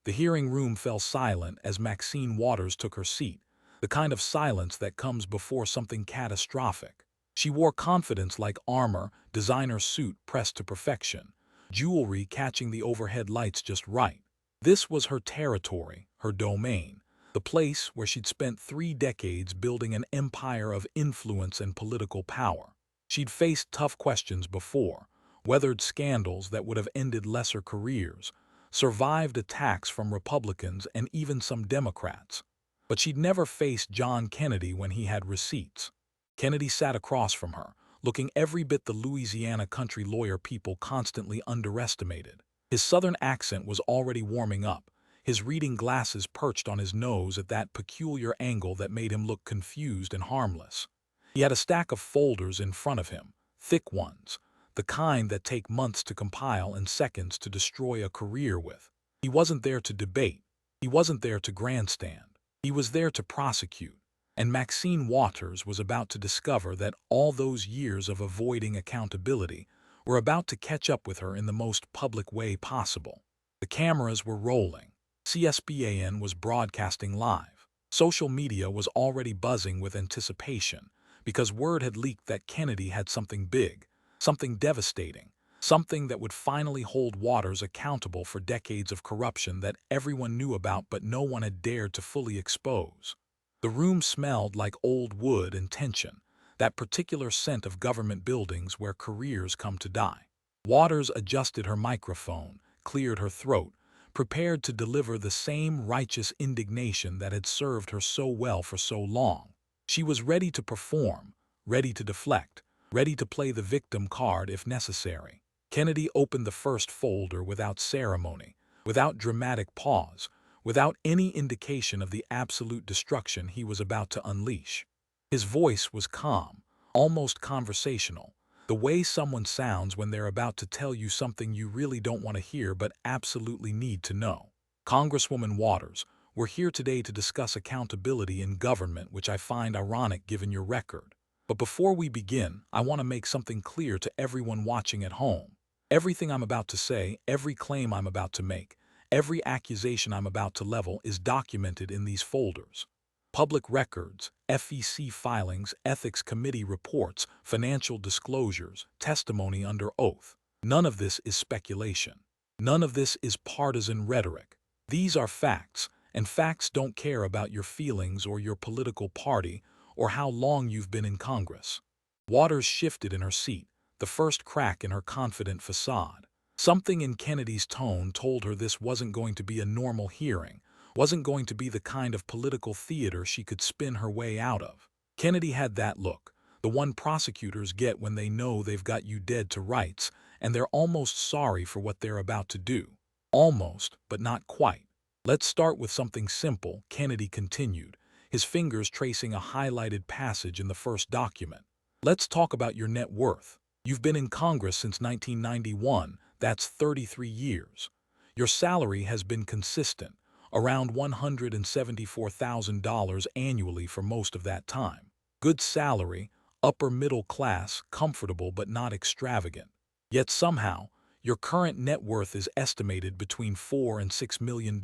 The hearing room fell silent as Maxine Waters took her seat, the kind of silence that comes before something catastrophic. She wore confidence like armor, designer suit pressed to perfection, jewelry catching the overhead lights just right. This was her territory, her domain, the place where she'd spent 3 decades building an empire of influence and political power. She'd faced tough questions before, weathered scandals that would have ended lesser careers, survived attacks from Republicans and even some Democrats. But she'd never faced John Kennedy when he had receipts. Kennedy sat across from her, looking every bit the Louisiana country lawyer people constantly underestimated. His southern accent was already warming up, his reading glasses perched on his nose at that peculiar angle that made him look confused and harmless. He had a stack of folders in front of him, thick ones, the kind that take months to compile and seconds to destroy a career with. He wasn't there to debate. He wasn't there to grandstand. He was there to prosecute. And Maxine Waters was about to discover that all those years of avoiding accountability were about to catch up with her in the most public way possible. The cameras were rolling. CSBAN was broadcasting live. Social media was already buzzing with anticipation because word had leaked that Kennedy had something big, something devastating, something that would finally hold Waters accountable for decades of corruption that everyone knew about but no one had dared to fully expose. The room smelled like old wood and tension, that particular scent of government buildings where careers come to die. Waters adjusted her microphone, cleared her throat, prepared to deliver the same righteous indignation that had served her so well for so long. She was ready to perform, ready to deflect, ready to play the victim card if necessary. Kennedy opened the first folder without ceremony, without dramatic pause, without any indication of the absolute destruction he was about to unleash. His voice was calm, almost conversational, the way someone sounds when they're about to tell you something you really don't want to hear but absolutely need to know. Congresswoman Waters, we're here today to discuss accountability in government, which I find ironic given your record. But before we begin, I want to make something clear to everyone watching at home. Everything I'm about to say, every claim I'm about to make, every accusation I'm about to level is documented in these folders. Public records, FEC filings, ethics committee reports, financial disclosures, testimony under oath. None of this is speculation. None of this is partisan rhetoric. These are facts, and facts don't care about your feelings or your political party or how long you've been in Congress. Waters shifted in her seat, the first crack in her confident facade. Something in Kennedy's tone told her this wasn't going to be a normal hearing, wasn't going to be the kind of political theater she could spin her way out of. Kennedy had that look, the one prosecutors get when they know they've got you dead to rights, and they're almost sorry for what they're about to do. Almost, but not quite. Let's start with something simple, Kennedy continued, his fingers tracing a highlighted passage in the first document. Let's talk about your net worth. You've been in Congress since 1991, that's 33 years. Your salary has been consistent, around $174,000 annually for most of that time. Good salary, upper middle class, comfortable but not extravagant. Yet somehow, your current net worth is estimated between $4 and $6 million.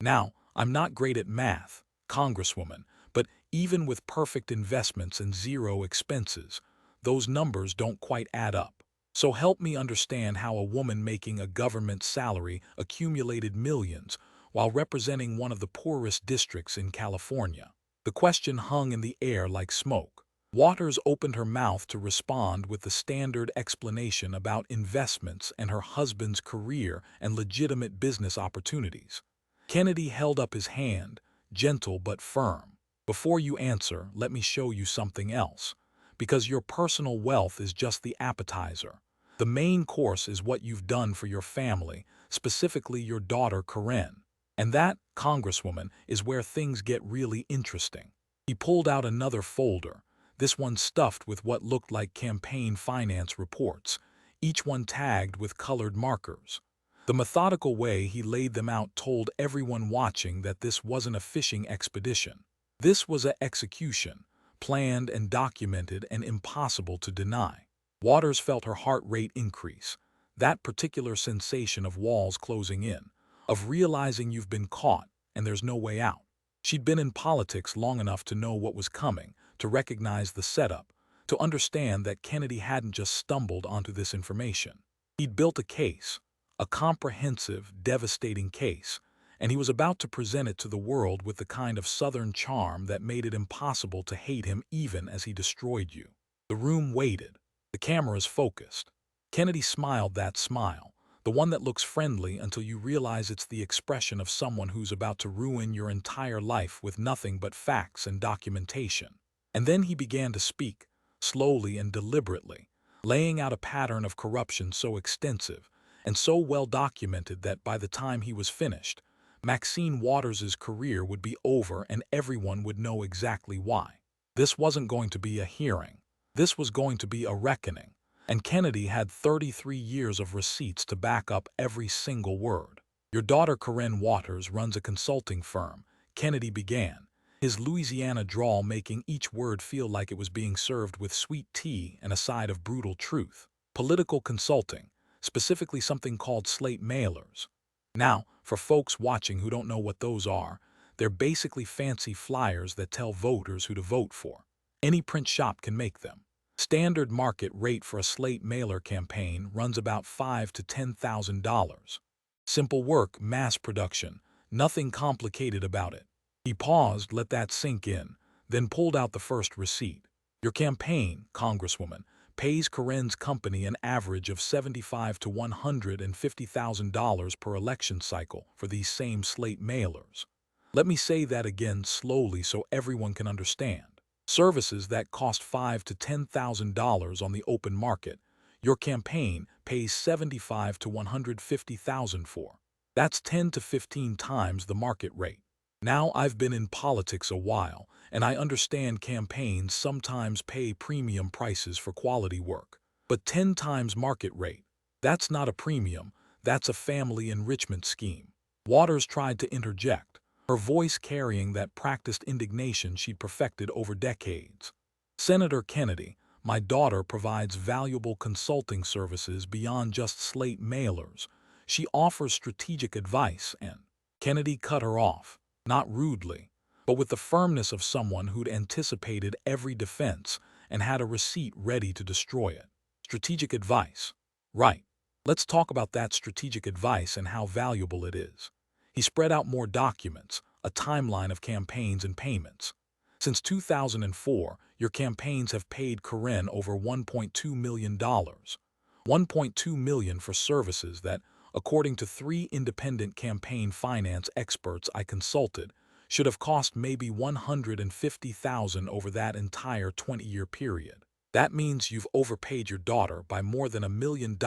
Now, I'm not great at math, Congresswoman, but even with perfect investments and zero expenses, those numbers don't quite add up. So help me understand how a woman making a government salary accumulated millions while representing one of the poorest districts in California. The question hung in the air like smoke. Waters opened her mouth to respond with the standard explanation about investments and her husband's career and legitimate business opportunities. Kennedy held up his hand, gentle but firm. Before you answer, let me show you something else. Because your personal wealth is just the appetizer. The main course is what you've done for your family, specifically your daughter Karen. And that, Congresswoman, is where things get really interesting. He pulled out another folder, this one stuffed with what looked like campaign finance reports, each one tagged with colored markers. The methodical way he laid them out told everyone watching that this wasn't a fishing expedition. This was an execution, planned and documented and impossible to deny. Waters felt her heart rate increase, that particular sensation of walls closing in, of realizing you've been caught and there's no way out. She'd been in politics long enough to know what was coming, to recognize the setup, to understand that Kennedy hadn't just stumbled onto this information. He'd built a case, a comprehensive, devastating case, and he was about to present it to the world with the kind of Southern charm that made it impossible to hate him even as he destroyed you. The room waited. The cameras focused. Kennedy smiled that smile, the one that looks friendly until you realize it's the expression of someone who's about to ruin your entire life with nothing but facts and documentation. And then he began to speak, slowly and deliberately, laying out a pattern of corruption so extensive and so well documented that by the time he was finished, Maxine Waters's career would be over and everyone would know exactly why. This wasn't going to be a hearing. This was going to be a reckoning. And Kennedy had 33 years of receipts to back up every single word. Your daughter Corinne Waters runs a consulting firm, Kennedy began, his Louisiana drawl making each word feel like it was being served with sweet tea and a side of brutal truth. Political consulting, specifically something called slate mailers. Now, for folks watching who don't know what those are, they're basically fancy flyers that tell voters who to vote for. Any print shop can make them. Standard market rate for a slate mailer campaign runs about $5,000 to $10,000. Simple work, mass production, nothing complicated about it. He paused, let that sink in, then pulled out the first receipt. Your campaign, Congresswoman, pays Corinne's company an average of $75,000 to $150,000 per election cycle for these same slate mailers. Let me say that again slowly so everyone can understand. Services that cost $5,000 to $10,000 on the open market, your campaign pays $75,000 to $150,000 for. That's 10 to 15 times the market rate. Now I've been in politics a while, and I understand campaigns sometimes pay premium prices for quality work. But 10 times market rate, that's not a premium, that's a family enrichment scheme. Waters tried to interject, her voice carrying that practiced indignation she'd perfected over decades. Senator Kennedy, my daughter provides valuable consulting services beyond just slate mailers. She offers strategic advice and Kennedy cut her off, not rudely, but with the firmness of someone who'd anticipated every defense and had a receipt ready to destroy it. Strategic advice. Right. Let's talk about that strategic advice and how valuable it is. He spread out more documents, a timeline of campaigns and payments. Since 2004, your campaigns have paid Corinne over $1.2 million. $1.2 million for services that, according to 3 independent campaign finance experts I consulted, should have cost maybe $150,000 over that entire 20-year period. That means you've overpaid your daughter by more than $1 million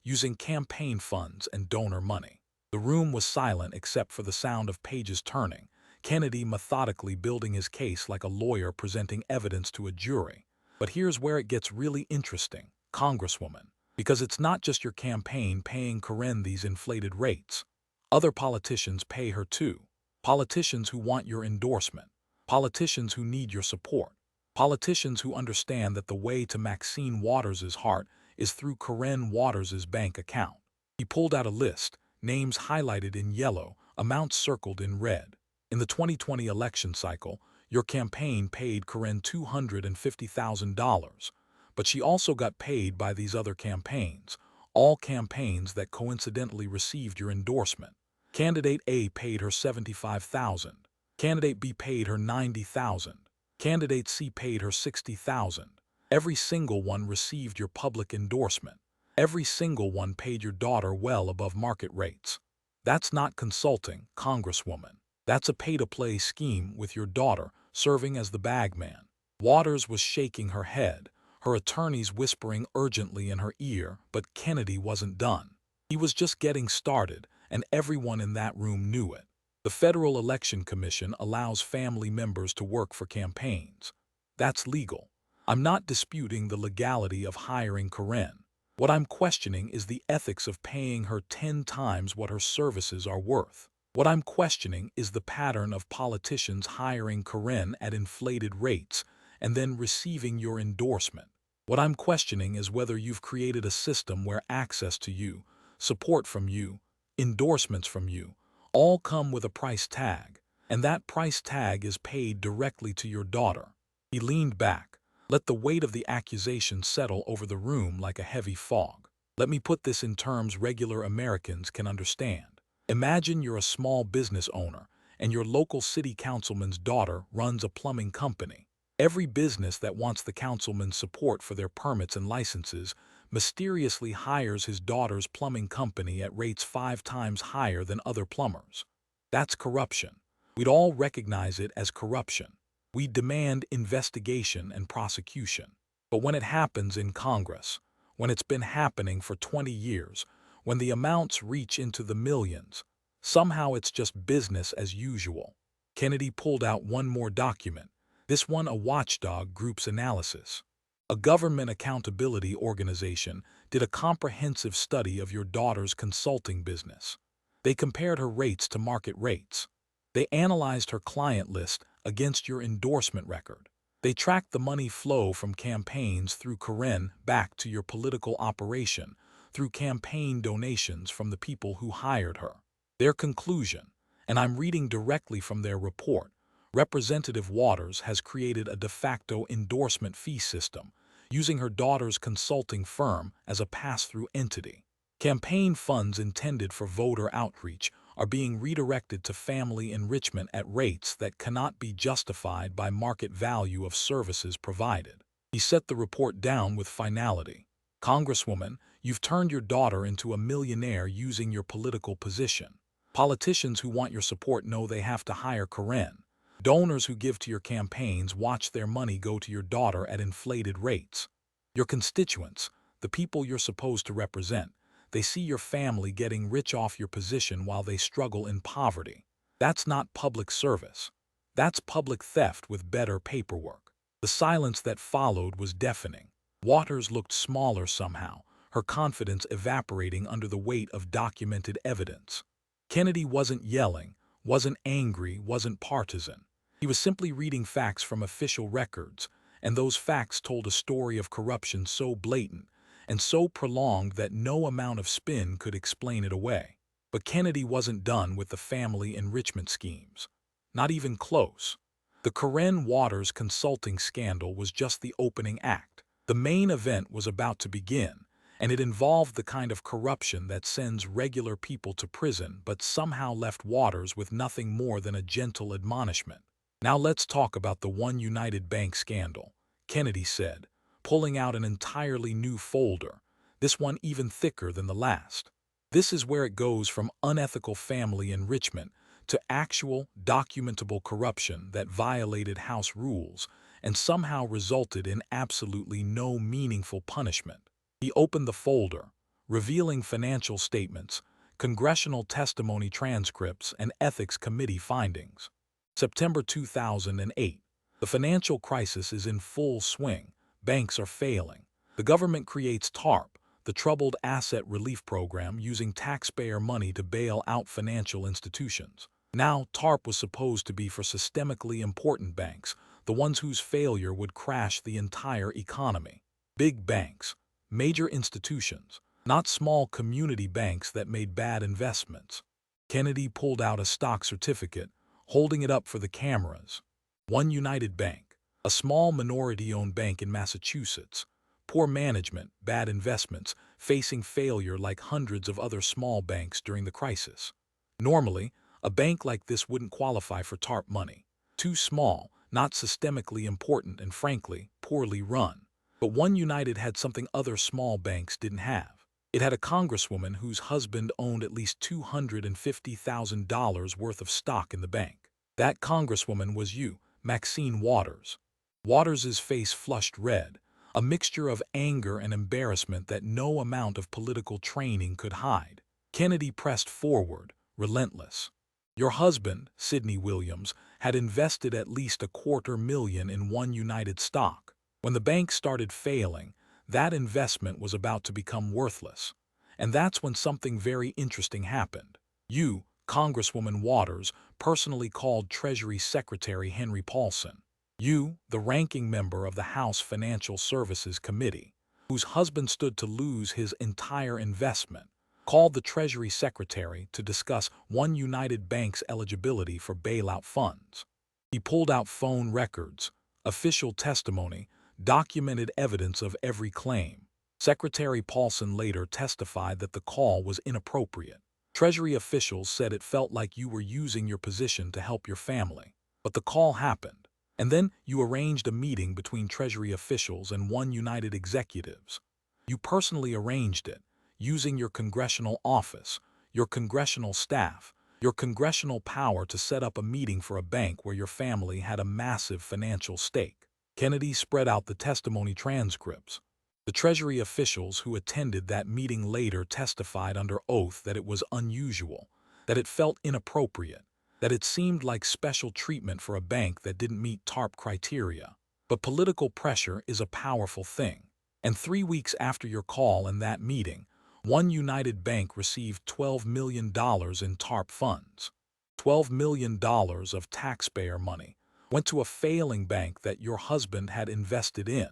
using campaign funds and donor money. The room was silent except for the sound of pages turning, Kennedy methodically building his case like a lawyer presenting evidence to a jury. But here's where it gets really interesting, Congresswoman, because it's not just your campaign paying Corinne these inflated rates. Other politicians pay her too. Politicians who want your endorsement. Politicians who need your support. Politicians who understand that the way to Maxine Waters's heart is through Corinne Waters's bank account. He pulled out a list, names highlighted in yellow, amounts circled in red. In the 2020 election cycle, your campaign paid Corinne $250,000, but she also got paid by these other campaigns, all campaigns that coincidentally received your endorsement. Candidate A paid her $75,000. Candidate B paid her $90,000. Candidate C paid her $60,000. Every single one received your public endorsement. Every single one paid your daughter well above market rates. That's not consulting, Congresswoman. That's a pay-to-play scheme with your daughter serving as the bagman. Waters was shaking her head, her attorneys whispering urgently in her ear, but Kennedy wasn't done. He was just getting started, and everyone in that room knew it. The Federal Election Commission allows family members to work for campaigns. That's legal. I'm not disputing the legality of hiring Corinne. What I'm questioning is the ethics of paying her 10 times what her services are worth. What I'm questioning is the pattern of politicians hiring Corinne at inflated rates and then receiving your endorsement. What I'm questioning is whether you've created a system where access to you, support from you, endorsements from you, all come with a price tag, and that price tag is paid directly to your daughter. He leaned back, let the weight of the accusation settle over the room like a heavy fog. Let me put this in terms regular Americans can understand. Imagine you're a small business owner, and your local city councilman's daughter runs a plumbing company. Every business that wants the councilman's support for their permits and licenses mysteriously hires his daughter's plumbing company at rates 5 times higher than other plumbers. That's corruption. We'd all recognize it as corruption. We demand investigation and prosecution. But when it happens in Congress, when it's been happening for 20 years, when the amounts reach into the millions, somehow it's just business as usual. Kennedy pulled out one more document, this one a watchdog group's analysis. A government accountability organization did a comprehensive study of your daughter's consulting business. They compared her rates to market rates. They analyzed her client list against your endorsement record. They tracked the money flow from campaigns through Karen back to your political operation, through campaign donations from the people who hired her. Their conclusion, and I'm reading directly from their report, Representative Waters has created a de facto endorsement fee system, using her daughter's consulting firm as a pass-through entity. Campaign funds intended for voter outreach are being redirected to family enrichment at rates that cannot be justified by market value of services provided. He set the report down with finality. Congresswoman, you've turned your daughter into a millionaire using your political position. Politicians who want your support know they have to hire Karen. Donors who give to your campaigns watch their money go to your daughter at inflated rates. Your constituents, the people you're supposed to represent, they see your family getting rich off your position while they struggle in poverty. That's not public service. That's public theft with better paperwork. The silence that followed was deafening. Waters looked smaller somehow, her confidence evaporating under the weight of documented evidence. Kennedy wasn't yelling, wasn't angry, wasn't partisan. He was simply reading facts from official records, and those facts told a story of corruption so blatant and so prolonged that no amount of spin could explain it away. But Kennedy wasn't done with the family enrichment schemes. Not even close. The Karen Waters consulting scandal was just the opening act. The main event was about to begin, and it involved the kind of corruption that sends regular people to prison but somehow left Waters with nothing more than a gentle admonishment. Now let's talk about the One United Bank scandal, Kennedy said, pulling out an entirely new folder, this one even thicker than the last. This is where it goes from unethical family enrichment to actual, documentable corruption that violated House rules and somehow resulted in absolutely no meaningful punishment. He opened the folder, revealing financial statements, congressional testimony transcripts, and ethics committee findings. September 2008. The financial crisis is in full swing. Banks are failing. The government creates TARP, the Troubled Asset Relief Program, using taxpayer money to bail out financial institutions. Now, TARP was supposed to be for systemically important banks, the ones whose failure would crash the entire economy. Big banks, major institutions, not small community banks that made bad investments. Kennedy pulled out a stock certificate, holding it up for the cameras. One United Bank, a small minority-owned bank in Massachusetts. Poor management, bad investments, facing failure like hundreds of other small banks during the crisis. Normally, a bank like this wouldn't qualify for TARP money. Too small, not systemically important, and frankly, poorly run. But One United had something other small banks didn't have. It had a congresswoman whose husband owned at least $250,000 worth of stock in the bank. That congresswoman was you, Maxine Waters. Waters's face flushed red, a mixture of anger and embarrassment that no amount of political training could hide. Kennedy pressed forward, relentless. Your husband, Sidney Williams, had invested at least $250,000 in One United stock. When the bank started failing, that investment was about to become worthless. And that's when something very interesting happened. You, Congresswoman Waters, personally called Treasury Secretary Henry Paulson. You, the ranking member of the House Financial Services Committee, whose husband stood to lose his entire investment, called the Treasury Secretary to discuss One United Bank's eligibility for bailout funds. He pulled out phone records, official testimony, documented evidence of every claim. Secretary Paulson later testified that the call was inappropriate. Treasury officials said it felt like you were using your position to help your family. But the call happened. And then you arranged a meeting between Treasury officials and One United executives. You personally arranged it, using your congressional office, your congressional staff, your congressional power to set up a meeting for a bank where your family had a massive financial stake. Kennedy spread out the testimony transcripts. The Treasury officials who attended that meeting later testified under oath that it was unusual, that it felt inappropriate, that it seemed like special treatment for a bank that didn't meet TARP criteria. But political pressure is a powerful thing. And 3 weeks after your call and that meeting, One United Bank received $12 million in TARP funds. $12 million of taxpayer money went to a failing bank that your husband had invested in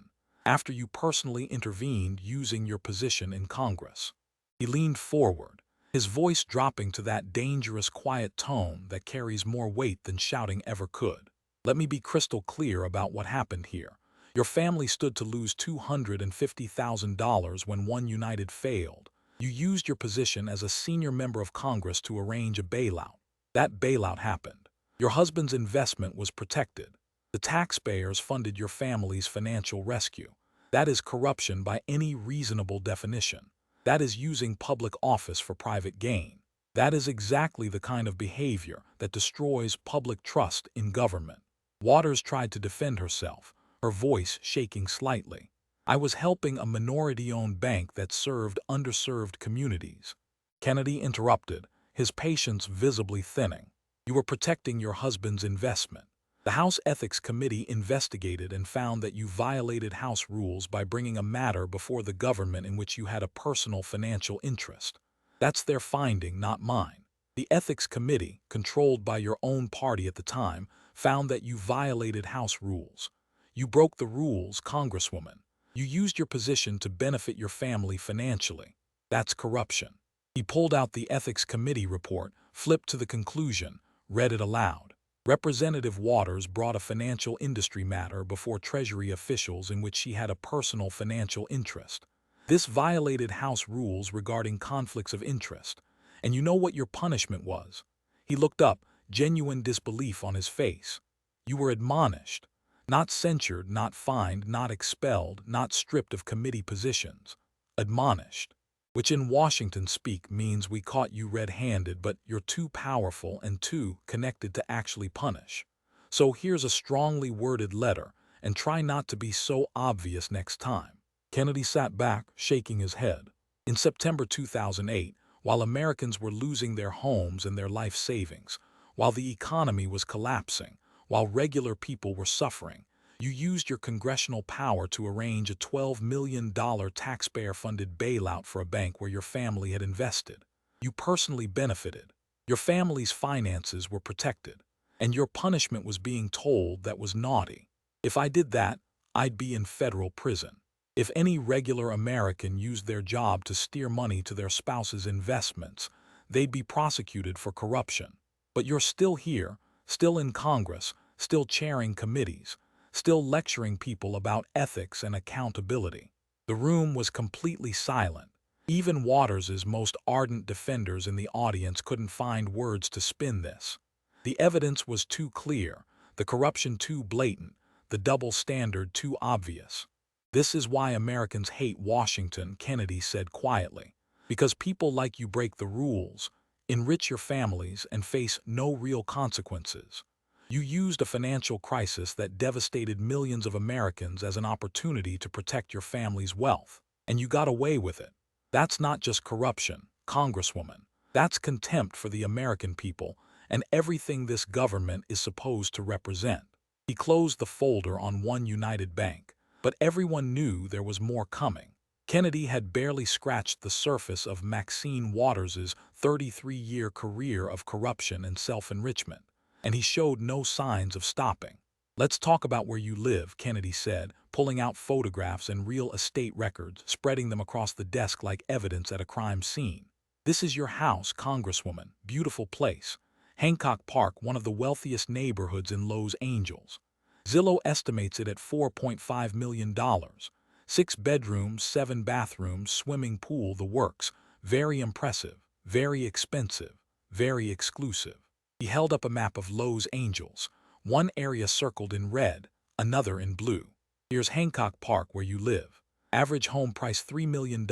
after you personally intervened using your position in Congress. He leaned forward, his voice dropping to that dangerous quiet tone that carries more weight than shouting ever could. Let me be crystal clear about what happened here. Your family stood to lose $250,000 when One United failed. You used your position as a senior member of Congress to arrange a bailout. That bailout happened. Your husband's investment was protected. The taxpayers funded your family's financial rescue. That is corruption by any reasonable definition. That is using public office for private gain. That is exactly the kind of behavior that destroys public trust in government. Waters tried to defend herself, her voice shaking slightly. I was helping a minority-owned bank that served underserved communities. Kennedy interrupted, his patience visibly thinning. You were protecting your husband's investment. The House Ethics Committee investigated and found that you violated House rules by bringing a matter before the government in which you had a personal financial interest. That's their finding, not mine. The Ethics Committee, controlled by your own party at the time, found that you violated House rules. You broke the rules, Congresswoman. You used your position to benefit your family financially. That's corruption. He pulled out the Ethics Committee report, flipped to the conclusion, read it aloud. Representative Waters brought a financial industry matter before Treasury officials in which she had a personal financial interest. This violated House rules regarding conflicts of interest. And you know what your punishment was? He looked up, genuine disbelief on his face. You were admonished. Not censured, not fined, not expelled, not stripped of committee positions. Admonished. Which in Washington speak means we caught you red-handed, but you're too powerful and too connected to actually punish. So here's a strongly worded letter, and try not to be so obvious next time. Kennedy sat back, shaking his head. In September 2008, while Americans were losing their homes and their life savings, while the economy was collapsing, while regular people were suffering, you used your congressional power to arrange a $12 million taxpayer-funded bailout for a bank where your family had invested. You personally benefited. Your family's finances were protected. And your punishment was being told that was naughty. If I did that, I'd be in federal prison. If any regular American used their job to steer money to their spouse's investments, they'd be prosecuted for corruption. But you're still here, still in Congress, still chairing committees, still lecturing people about ethics and accountability. The room was completely silent. Even Waters's most ardent defenders in the audience couldn't find words to spin this. The evidence was too clear, the corruption too blatant, the double standard too obvious. This is why Americans hate Washington, Kennedy said quietly. Because people like you break the rules, enrich your families, and face no real consequences. You used a financial crisis that devastated millions of Americans as an opportunity to protect your family's wealth. And you got away with it. That's not just corruption, Congresswoman. That's contempt for the American people and everything this government is supposed to represent. He closed the folder on One United Bank, but everyone knew there was more coming. Kennedy had barely scratched the surface of Maxine Waters's 33-year career of corruption and self-enrichment, and he showed no signs of stopping. Let's talk about where you live, Kennedy said, pulling out photographs and real estate records, spreading them across the desk like evidence at a crime scene. This is your house, Congresswoman. Beautiful place. Hancock Park, one of the wealthiest neighborhoods in Los Angeles. Zillow estimates it at $4.5 million. 6 bedrooms, 7 bathrooms, swimming pool, the works. Very impressive, very expensive, very exclusive. He held up a map of Los Angeles, one area circled in red, another in blue. Here's Hancock Park where you live. Average home price $3 million.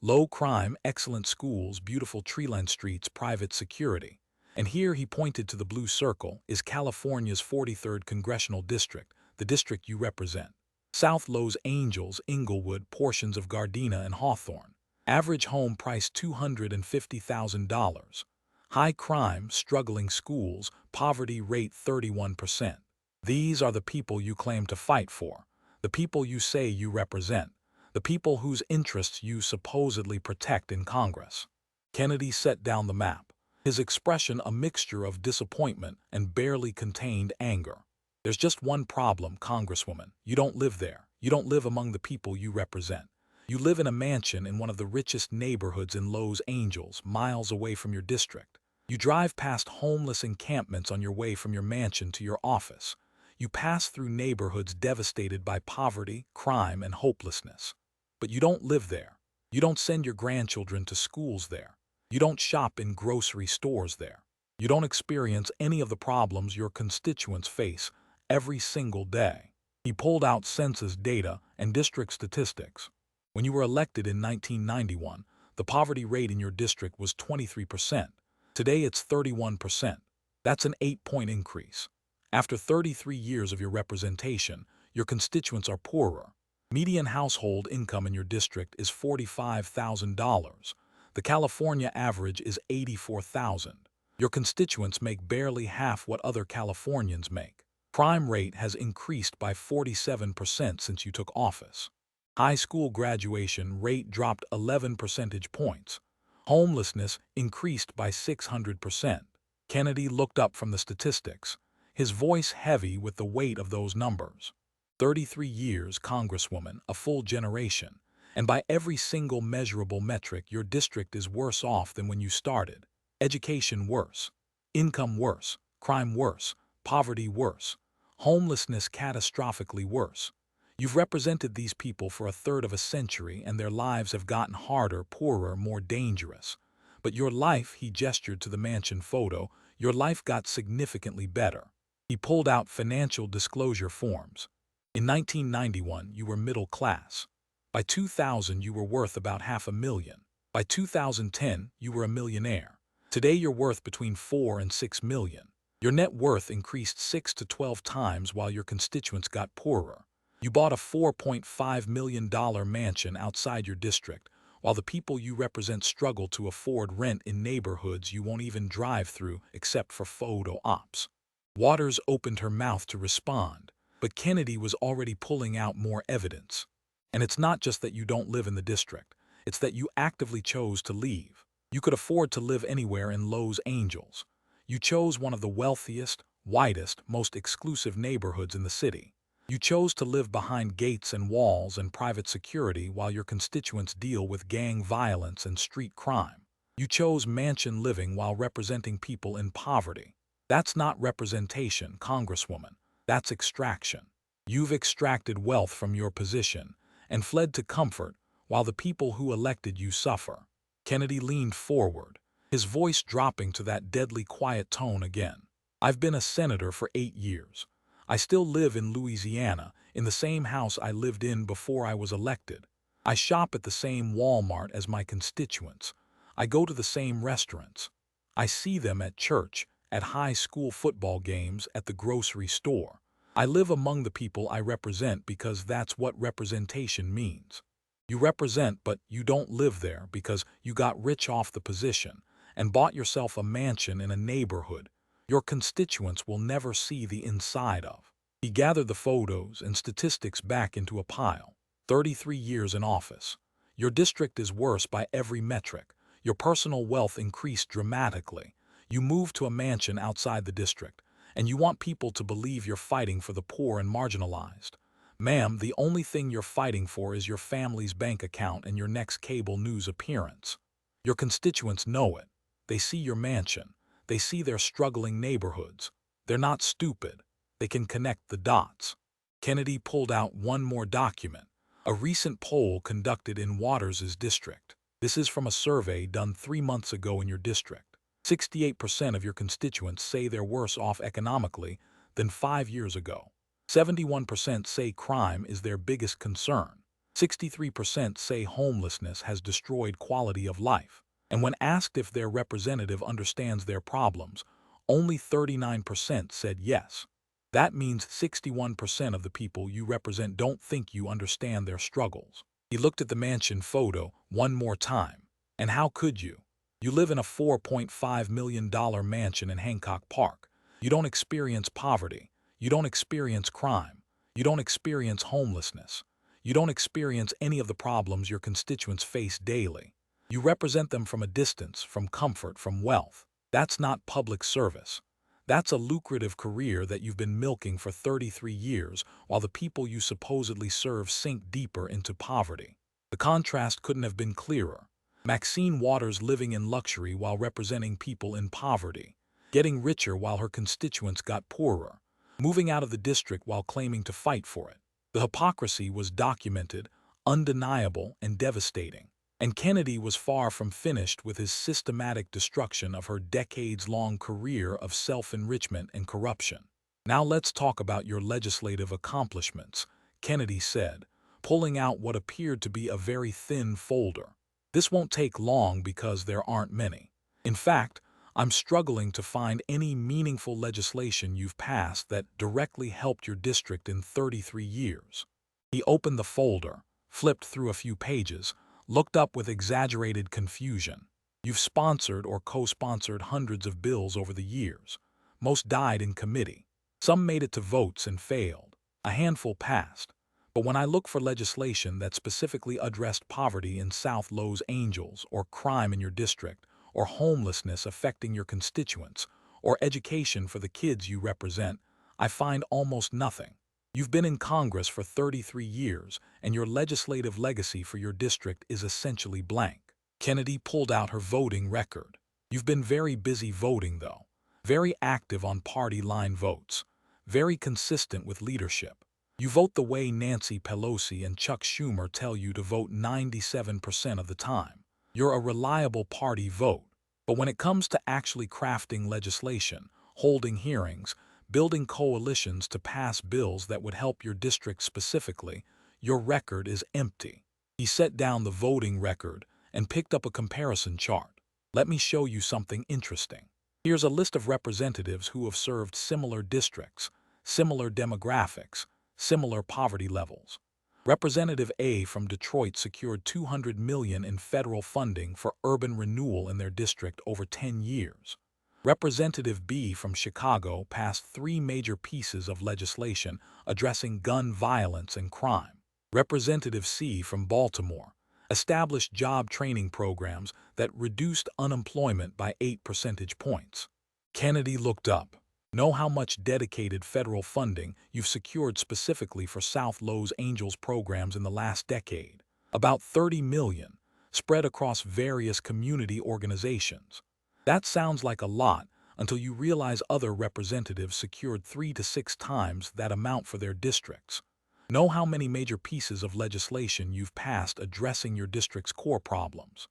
Low crime, excellent schools, beautiful tree-lined streets, private security. And here he pointed to the blue circle, is California's 43rd Congressional District, the district you represent. South Los Angeles, Inglewood, portions of Gardena and Hawthorne. Average home price $250,000. High crime, struggling schools, poverty rate 31%. These are the people you claim to fight for, the people you say you represent, the people whose interests you supposedly protect in Congress. Kennedy set down the map, his expression a mixture of disappointment and barely contained anger. There's just one problem, Congresswoman. You don't live there. You don't live among the people you represent. You live in a mansion in one of the richest neighborhoods in Los Angeles, miles away from your district. You drive past homeless encampments on your way from your mansion to your office. You pass through neighborhoods devastated by poverty, crime, and hopelessness. But you don't live there. You don't send your grandchildren to schools there. You don't shop in grocery stores there. You don't experience any of the problems your constituents face every single day. He pulled out census data and district statistics. When you were elected in 1991, the poverty rate in your district was 23%. Today it's 31%. That's an 8-point increase. After 33 years of your representation, your constituents are poorer. Median household income in your district is $45,000. The California average is $84,000. Your constituents make barely half what other Californians make. Crime rate has increased by 47% since you took office. High school graduation rate dropped 11 percentage points. Homelessness increased by 600%. Kennedy looked up from the statistics, his voice heavy with the weight of those numbers. 33 years, Congresswoman, a full generation. And by every single measurable metric, your district is worse off than when you started. Education worse. Income worse. Crime worse. Poverty worse. Homelessness catastrophically worse. You've represented these people for a third of a century, and their lives have gotten harder, poorer, more dangerous. But your life, he gestured to the mansion photo, your life got significantly better. He pulled out financial disclosure forms. In 1991, you were middle class. By 2000, you were worth about $500,000. By 2010, you were a millionaire. Today, you're worth between $4 and $6 million. Your net worth increased 6 to 12 times while your constituents got poorer. You bought a $4.5 million mansion outside your district, while the people you represent struggle to afford rent in neighborhoods you won't even drive through except for photo ops. Waters opened her mouth to respond, but Kennedy was already pulling out more evidence. And it's not just that you don't live in the district, it's that you actively chose to leave. You could afford to live anywhere in Los Angeles. You chose one of the wealthiest, whitest, most exclusive neighborhoods in the city. You chose to live behind gates and walls and private security while your constituents deal with gang violence and street crime. You chose mansion living while representing people in poverty. That's not representation, Congresswoman. That's extraction. You've extracted wealth from your position and fled to comfort while the people who elected you suffer. Kennedy leaned forward, his voice dropping to that deadly quiet tone again. I've been a senator for 8 years. I still live in Louisiana, in the same house I lived in before I was elected. I shop at the same Walmart as my constituents. I go to the same restaurants. I see them at church, at high school football games, at the grocery store. I live among the people I represent because that's what representation means. You represent, but you don't live there because you got rich off the position and bought yourself a mansion in a neighborhood your constituents will never see the inside of. He gathered the photos and statistics back into a pile. 33 years in office. Your district is worse by every metric. Your personal wealth increased dramatically. You moved to a mansion outside the district, and you want people to believe you're fighting for the poor and marginalized. Ma'am, the only thing you're fighting for is your family's bank account and your next cable news appearance. Your constituents know it. They see your mansion. They see their struggling neighborhoods. They're not stupid. They can connect the dots. Kennedy pulled out one more document, a recent poll conducted in Waters's district. This is from a survey done 3 months ago in your district. 68% of your constituents say they're worse off economically than 5 years ago. 71% say crime is their biggest concern. 63% say homelessness has destroyed quality of life. And when asked if their representative understands their problems, only 39% said yes. That means 61% of the people you represent don't think you understand their struggles. He looked at the mansion photo one more time. And how could you? You live in a $4.5 million mansion in Hancock Park. You don't experience poverty. You don't experience crime. You don't experience homelessness. You don't experience any of the problems your constituents face daily. You represent them from a distance, from comfort, from wealth. That's not public service. That's a lucrative career that you've been milking for 33 years while the people you supposedly serve sink deeper into poverty. The contrast couldn't have been clearer. Maxine Waters living in luxury while representing people in poverty, getting richer while her constituents got poorer, moving out of the district while claiming to fight for it. The hypocrisy was documented, undeniable, and devastating. And Kennedy was far from finished with his systematic destruction of her decades-long career of self-enrichment and corruption. Now let's talk about your legislative accomplishments, Kennedy said, pulling out what appeared to be a very thin folder. This won't take long because there aren't many. In fact, I'm struggling to find any meaningful legislation you've passed that directly helped your district in 33 years. He opened the folder, flipped through a few pages, looked up with exaggerated confusion. You've sponsored or co-sponsored hundreds of bills over the years. Most died in committee. Some made it to votes and failed. A handful passed. But when I look for legislation that specifically addressed poverty in South Los Angeles, or crime in your district, or homelessness affecting your constituents, or education for the kids you represent, I find almost nothing. You've been in Congress for 33 years, and your legislative legacy for your district is essentially blank. Kennedy pulled out her voting record. You've been very busy voting, though. Very active on party line votes. Very consistent with leadership. You vote the way Nancy Pelosi and Chuck Schumer tell you to vote 97% of the time. You're a reliable party vote. But when it comes to actually crafting legislation, holding hearings, building coalitions to pass bills that would help your district specifically, your record is empty. He set down the voting record and picked up a comparison chart. Let me show you something interesting. Here's a list of representatives who have served similar districts, similar demographics, similar poverty levels. Representative A from Detroit secured $200 million in federal funding for urban renewal in their district over 10 years. Representative B from Chicago passed 3 major pieces of legislation addressing gun violence and crime. Representative C from Baltimore established job training programs that reduced unemployment by 8 percentage points. Kennedy looked up. Know how much dedicated federal funding you've secured specifically for South Los Angeles programs in the last decade? About $30 million, spread across various community organizations. That sounds like a lot until you realize other representatives secured 3 to 6 times that amount for their districts. Know how many major pieces of legislation you've passed addressing your district's core problems?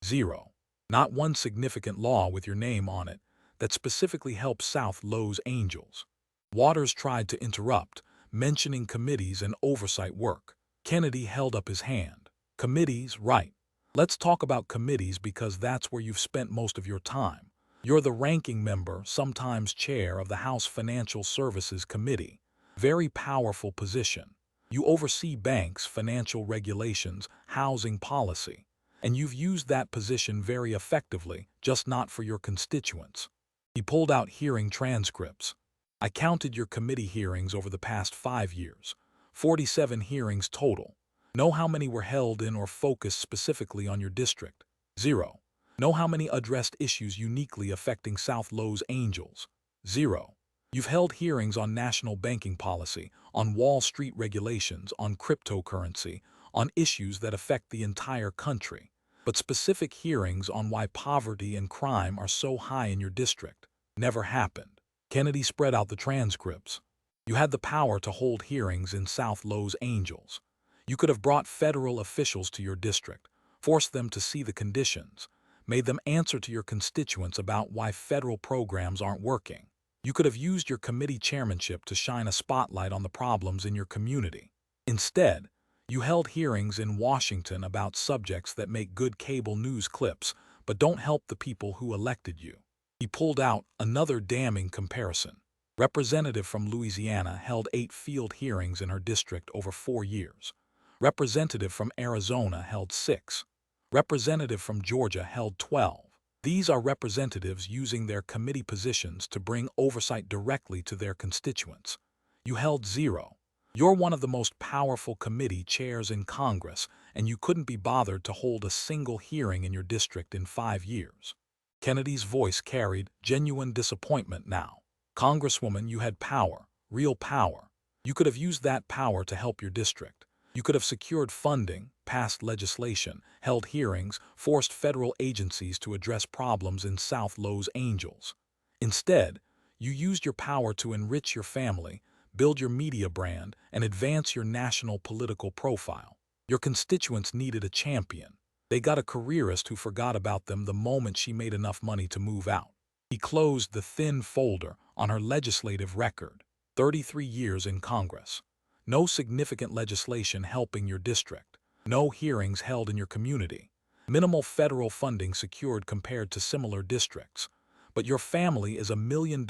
0. Not one significant law with your name on it that specifically helps South Los Angeles. Waters tried to interrupt, mentioning committees and oversight work. Kennedy held up his hand. Committees, right. Let's talk about committees because that's where you've spent most of your time. You're the ranking member, sometimes chair of the House Financial Services Committee. Very powerful position. You oversee banks, financial regulations, housing policy. And you've used that position very effectively, just not for your constituents. He pulled out hearing transcripts. I counted your committee hearings over the past 5 years. 47 hearings total. Know how many were held in or focused specifically on your district? 0. Know how many addressed issues uniquely affecting South Los Angeles? 0. You've held hearings on national banking policy, on Wall Street regulations, on cryptocurrency, on issues that affect the entire country. but specific hearings on why poverty and crime are so high in your district never happened. Kennedy spread out the transcripts. You had the power to hold hearings in South Los Angeles. You could have brought federal officials to your district, forced them to see the conditions, made them answer to your constituents about why federal programs aren't working. You could have used your committee chairmanship to shine a spotlight on the problems in your community. Instead, you held hearings in Washington about subjects that make good cable news clips but don't help the people who elected you. He pulled out another damning comparison. Representative from Louisiana held 8 field hearings in her district over 4 years. Representative from Arizona held 6. Representative from Georgia held 12. These are representatives using their committee positions to bring oversight directly to their constituents. You held 0. You're one of the most powerful committee chairs in Congress, and you couldn't be bothered to hold a single hearing in your district in 5 years. Kennedy's voice carried genuine disappointment now. Congresswoman, you had power, real power. You could have used that power to help your district. You could have secured funding, passed legislation, held hearings, forced federal agencies to address problems in South Los Angeles. Instead, you used your power to enrich your family, build your media brand, and advance your national political profile. Your constituents needed a champion. They got a careerist who forgot about them the moment she made enough money to move out. He closed the thin folder on her legislative record. 33 years in Congress. No significant legislation helping your district. No hearings held in your community. Minimal federal funding secured compared to similar districts. But your family is $1 million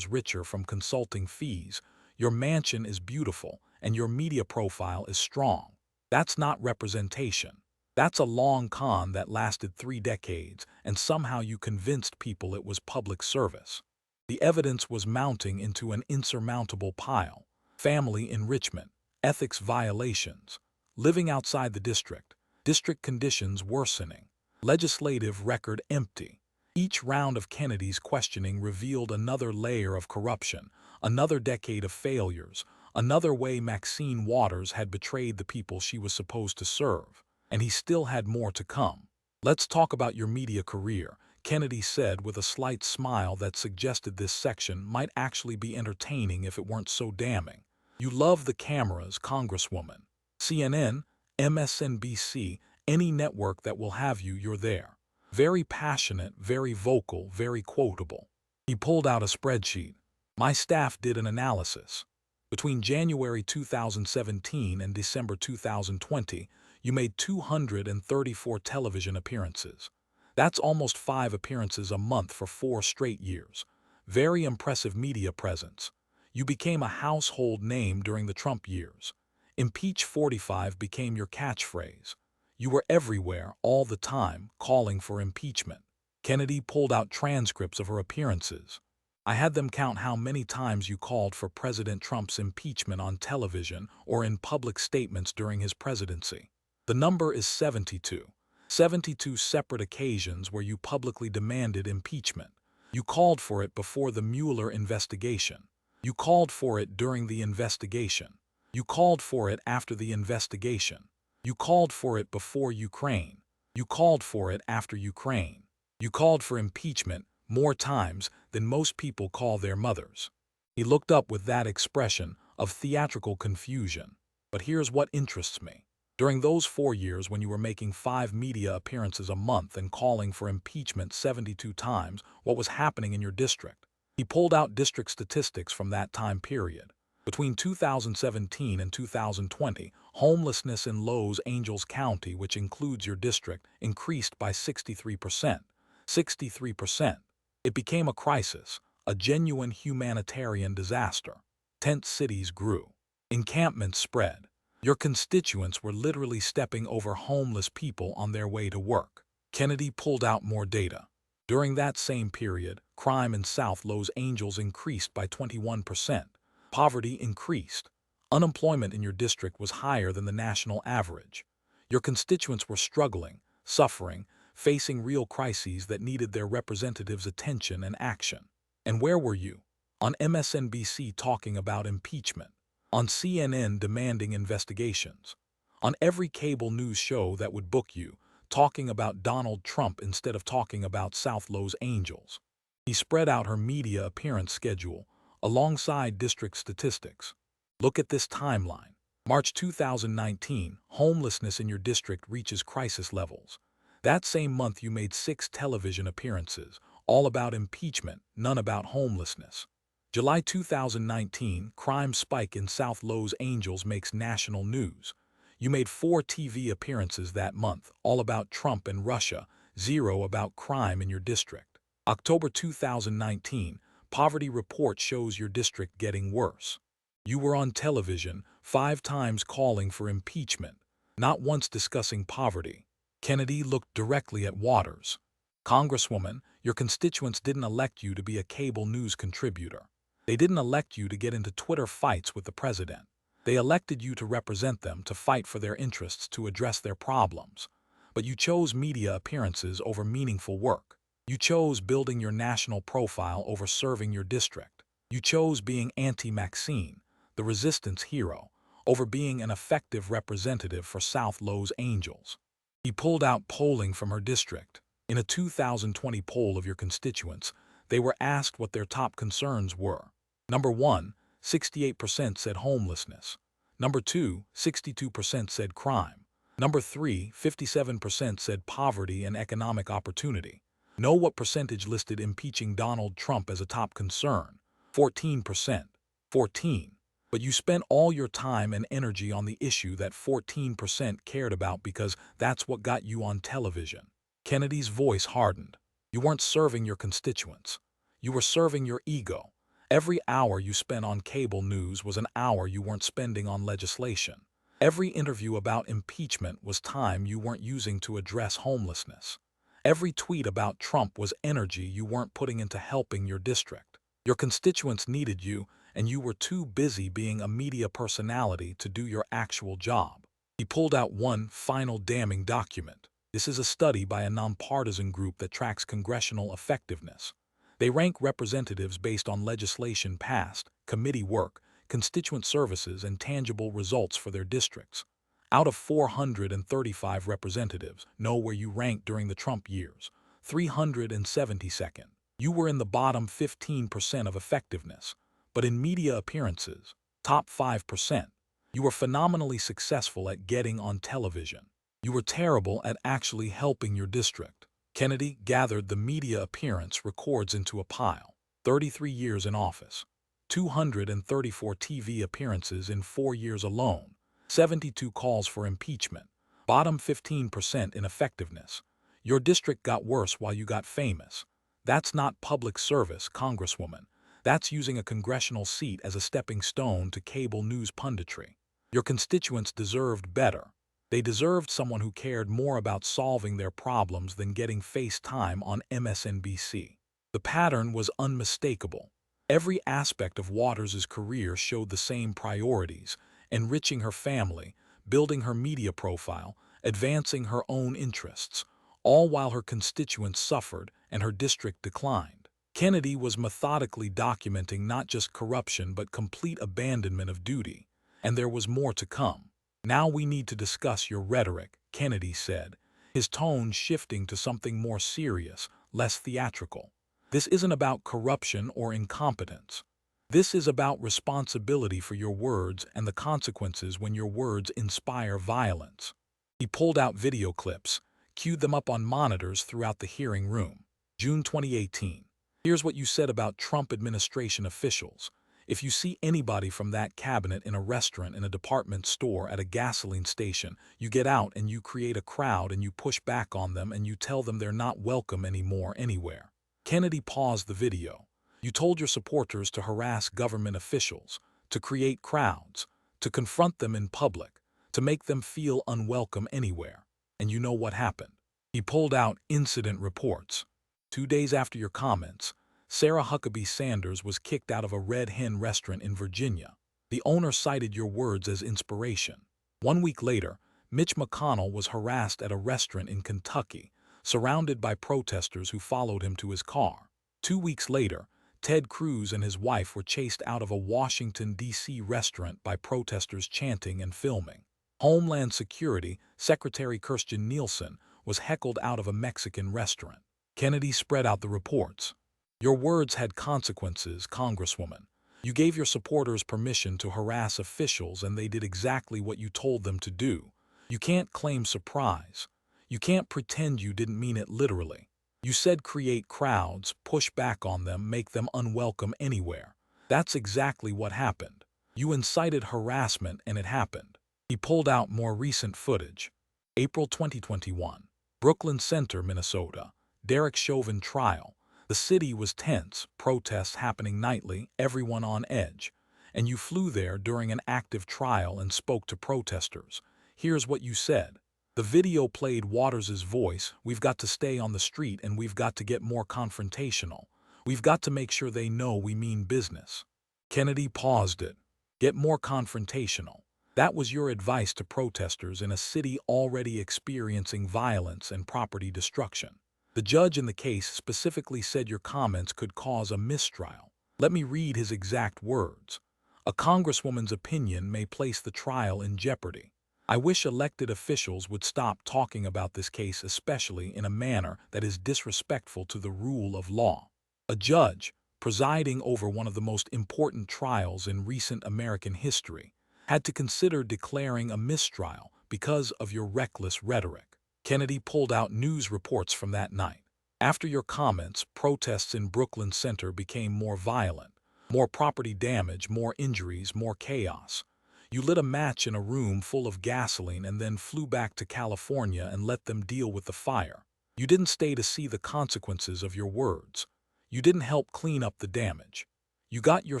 richer from consulting fees. Your mansion is beautiful, and your media profile is strong. That's not representation. That's a long con that lasted 3 decades, and somehow you convinced people it was public service. The evidence was mounting into an insurmountable pile. Family enrichment, ethics violations, living outside the district conditions worsening, legislative record empty. Each round of Kennedy's questioning revealed another layer of corruption, another decade of failures, another way Maxine Waters had betrayed the people she was supposed to serve. And he still had more to come. Let's talk about your media career, Kennedy said with a slight smile that suggested this section might actually be entertaining if it weren't so damning. You love the cameras, Congresswoman. CNN, MSNBC, any network that will have you, you're there. Very passionate, very vocal, very quotable. He pulled out a spreadsheet. My staff did an analysis. Between January 2017 and December 2020, you made 234 television appearances. That's almost 5 appearances a month for 4 straight years. Very impressive media presence. You became a household name during the Trump years. Impeach 45 became your catchphrase. You were everywhere, all the time, calling for impeachment. Kennedy pulled out transcripts of her appearances. I had them count how many times you called for President Trump's impeachment on television or in public statements during his presidency. The number is 72. 72 separate occasions where you publicly demanded impeachment. You called for it before the Mueller investigation. You called for it during the investigation. You called for it after the investigation. You called for it before Ukraine. You called for it after Ukraine. You called for impeachment more times than most people call their mothers. He looked up with that expression of theatrical confusion. But here's what interests me. During those 4 years when you were making 5 media appearances a month and calling for impeachment 72 times, what was happening in your district? He pulled out district statistics from that time period. Between 2017 and 2020, homelessness in Los Angeles County, which includes your district, increased by 63%. 63%. It became a crisis, a genuine humanitarian disaster. Tent cities grew. Encampments spread. Your constituents were literally stepping over homeless people on their way to work. Kennedy pulled out more data. During that same period, crime in South Los Angeles increased by 21%. Poverty increased. Unemployment in your district was higher than the national average. Your constituents were struggling, suffering, facing real crises that needed their representatives' attention and action. And where were you? On MSNBC talking about impeachment. On CNN demanding investigations. On every cable news show that would book you, talking about Donald Trump instead of talking about South Lo's Angels. He spread out her media appearance schedule alongside district statistics. Look at this timeline. March 2019, homelessness in your district reaches crisis levels. That same month you made 6 television appearances, all about impeachment, none about homelessness. July 2019, crime spike in South Lo's Angels makes national news. You made 4 TV appearances that month, all about Trump and Russia, 0 about crime in your district. October 2019, poverty report shows your district getting worse. You were on television 5 times calling for impeachment, not once discussing poverty. Kennedy looked directly at Waters. Congresswoman, your constituents didn't elect you to be a cable news contributor. They didn't elect you to get into Twitter fights with the president. They elected you to represent them, to fight for their interests, to address their problems. But you chose media appearances over meaningful work. You chose building your national profile over serving your district. You chose being anti-Maxine, the resistance hero, over being an effective representative for South Lo's Angels. He pulled out polling from her district. In a 2020 poll of your constituents, they were asked what their top concerns were. Number 1, 68% said homelessness. Number 2, 62% said crime. Number 3, 57% said poverty and economic opportunity. Know what percentage listed impeaching Donald Trump as a top concern? 14%. 14. But you spent all your time and energy on the issue that 14% cared about because that's what got you on television. Kennedy's voice hardened. You weren't serving your constituents. You were serving your ego. Every hour you spent on cable news was an hour you weren't spending on legislation. Every interview about impeachment was time you weren't using to address homelessness. Every tweet about Trump was energy you weren't putting into helping your district. Your constituents needed you, and you were too busy being a media personality to do your actual job. He pulled out one final damning document. This is a study by a nonpartisan group that tracks congressional effectiveness. They rank representatives based on legislation passed, committee work, constituent services, and tangible results for their districts. Out of 435 representatives, know where you ranked during the Trump years. 372nd. You were in the bottom 15% of effectiveness. But in media appearances, top 5%. You were phenomenally successful at getting on television. You were terrible at actually helping your district. Kennedy gathered the media appearance records into a pile. 33 years in office. 234 TV appearances in 4 years alone. 72 calls for impeachment. Bottom 15% in effectiveness. Your district got worse while you got famous. That's not public service, Congresswoman. That's using a congressional seat as a stepping stone to cable news punditry. Your constituents deserved better. They deserved someone who cared more about solving their problems than getting face time on MSNBC. The pattern was unmistakable. Every aspect of Waters' career showed the same priorities: enriching her family, building her media profile, advancing her own interests, all while her constituents suffered and her district declined. Kennedy was methodically documenting not just corruption but complete abandonment of duty. And there was more to come. Now we need to discuss your rhetoric, Kennedy said, his tone shifting to something more serious, less theatrical. This isn't about corruption or incompetence. This is about responsibility for your words and the consequences when your words inspire violence. He pulled out video clips, queued them up on monitors throughout the hearing room. June 2018. Here's what you said about Trump administration officials. If you see anybody from that cabinet in a restaurant, in a department store, at a gasoline station, you get out and you create a crowd and you push back on them and you tell them they're not welcome anymore anywhere. Kennedy paused the video. You told your supporters to harass government officials, to create crowds, to confront them in public, to make them feel unwelcome anywhere. And you know what happened. He pulled out incident reports. 2 days after your comments, Sarah Huckabee Sanders was kicked out of a Red Hen restaurant in Virginia. The owner cited your words as inspiration. 1 week later, Mitch McConnell was harassed at a restaurant in Kentucky, surrounded by protesters who followed him to his car. 2 weeks later, Ted Cruz and his wife were chased out of a Washington, D.C. restaurant by protesters chanting and filming. Homeland Security Secretary Kirstjen Nielsen was heckled out of a Mexican restaurant. Kennedy spread out the reports. Your words had consequences, Congresswoman. You gave your supporters permission to harass officials and they did exactly what you told them to do. You can't claim surprise. You can't pretend you didn't mean it literally. You said create crowds, push back on them, make them unwelcome anywhere. That's exactly what happened. You incited harassment and it happened. He pulled out more recent footage. April 2021. Brooklyn Center, Minnesota. Derek Chauvin trial. The city was tense, protests happening nightly, everyone on edge. And you flew there during an active trial and spoke to protesters. Here's what you said. The video played Waters' voice. We've got to stay on the street and we've got to get more confrontational. We've got to make sure they know we mean business. Kennedy paused it. Get more confrontational. That was your advice to protesters in a city already experiencing violence and property destruction. The judge in the case specifically said your comments could cause a mistrial. Let me read his exact words. A congresswoman's opinion may place the trial in jeopardy. I wish elected officials would stop talking about this case, especially in a manner that is disrespectful to the rule of law. A judge, presiding over one of the most important trials in recent American history, had to consider declaring a mistrial because of your reckless rhetoric. Kennedy pulled out news reports from that night. After your comments, protests in Brooklyn Center became more violent. More property damage, more injuries, more chaos. You lit a match in a room full of gasoline and then flew back to California and let them deal with the fire. You didn't stay to see the consequences of your words. You didn't help clean up the damage. You got your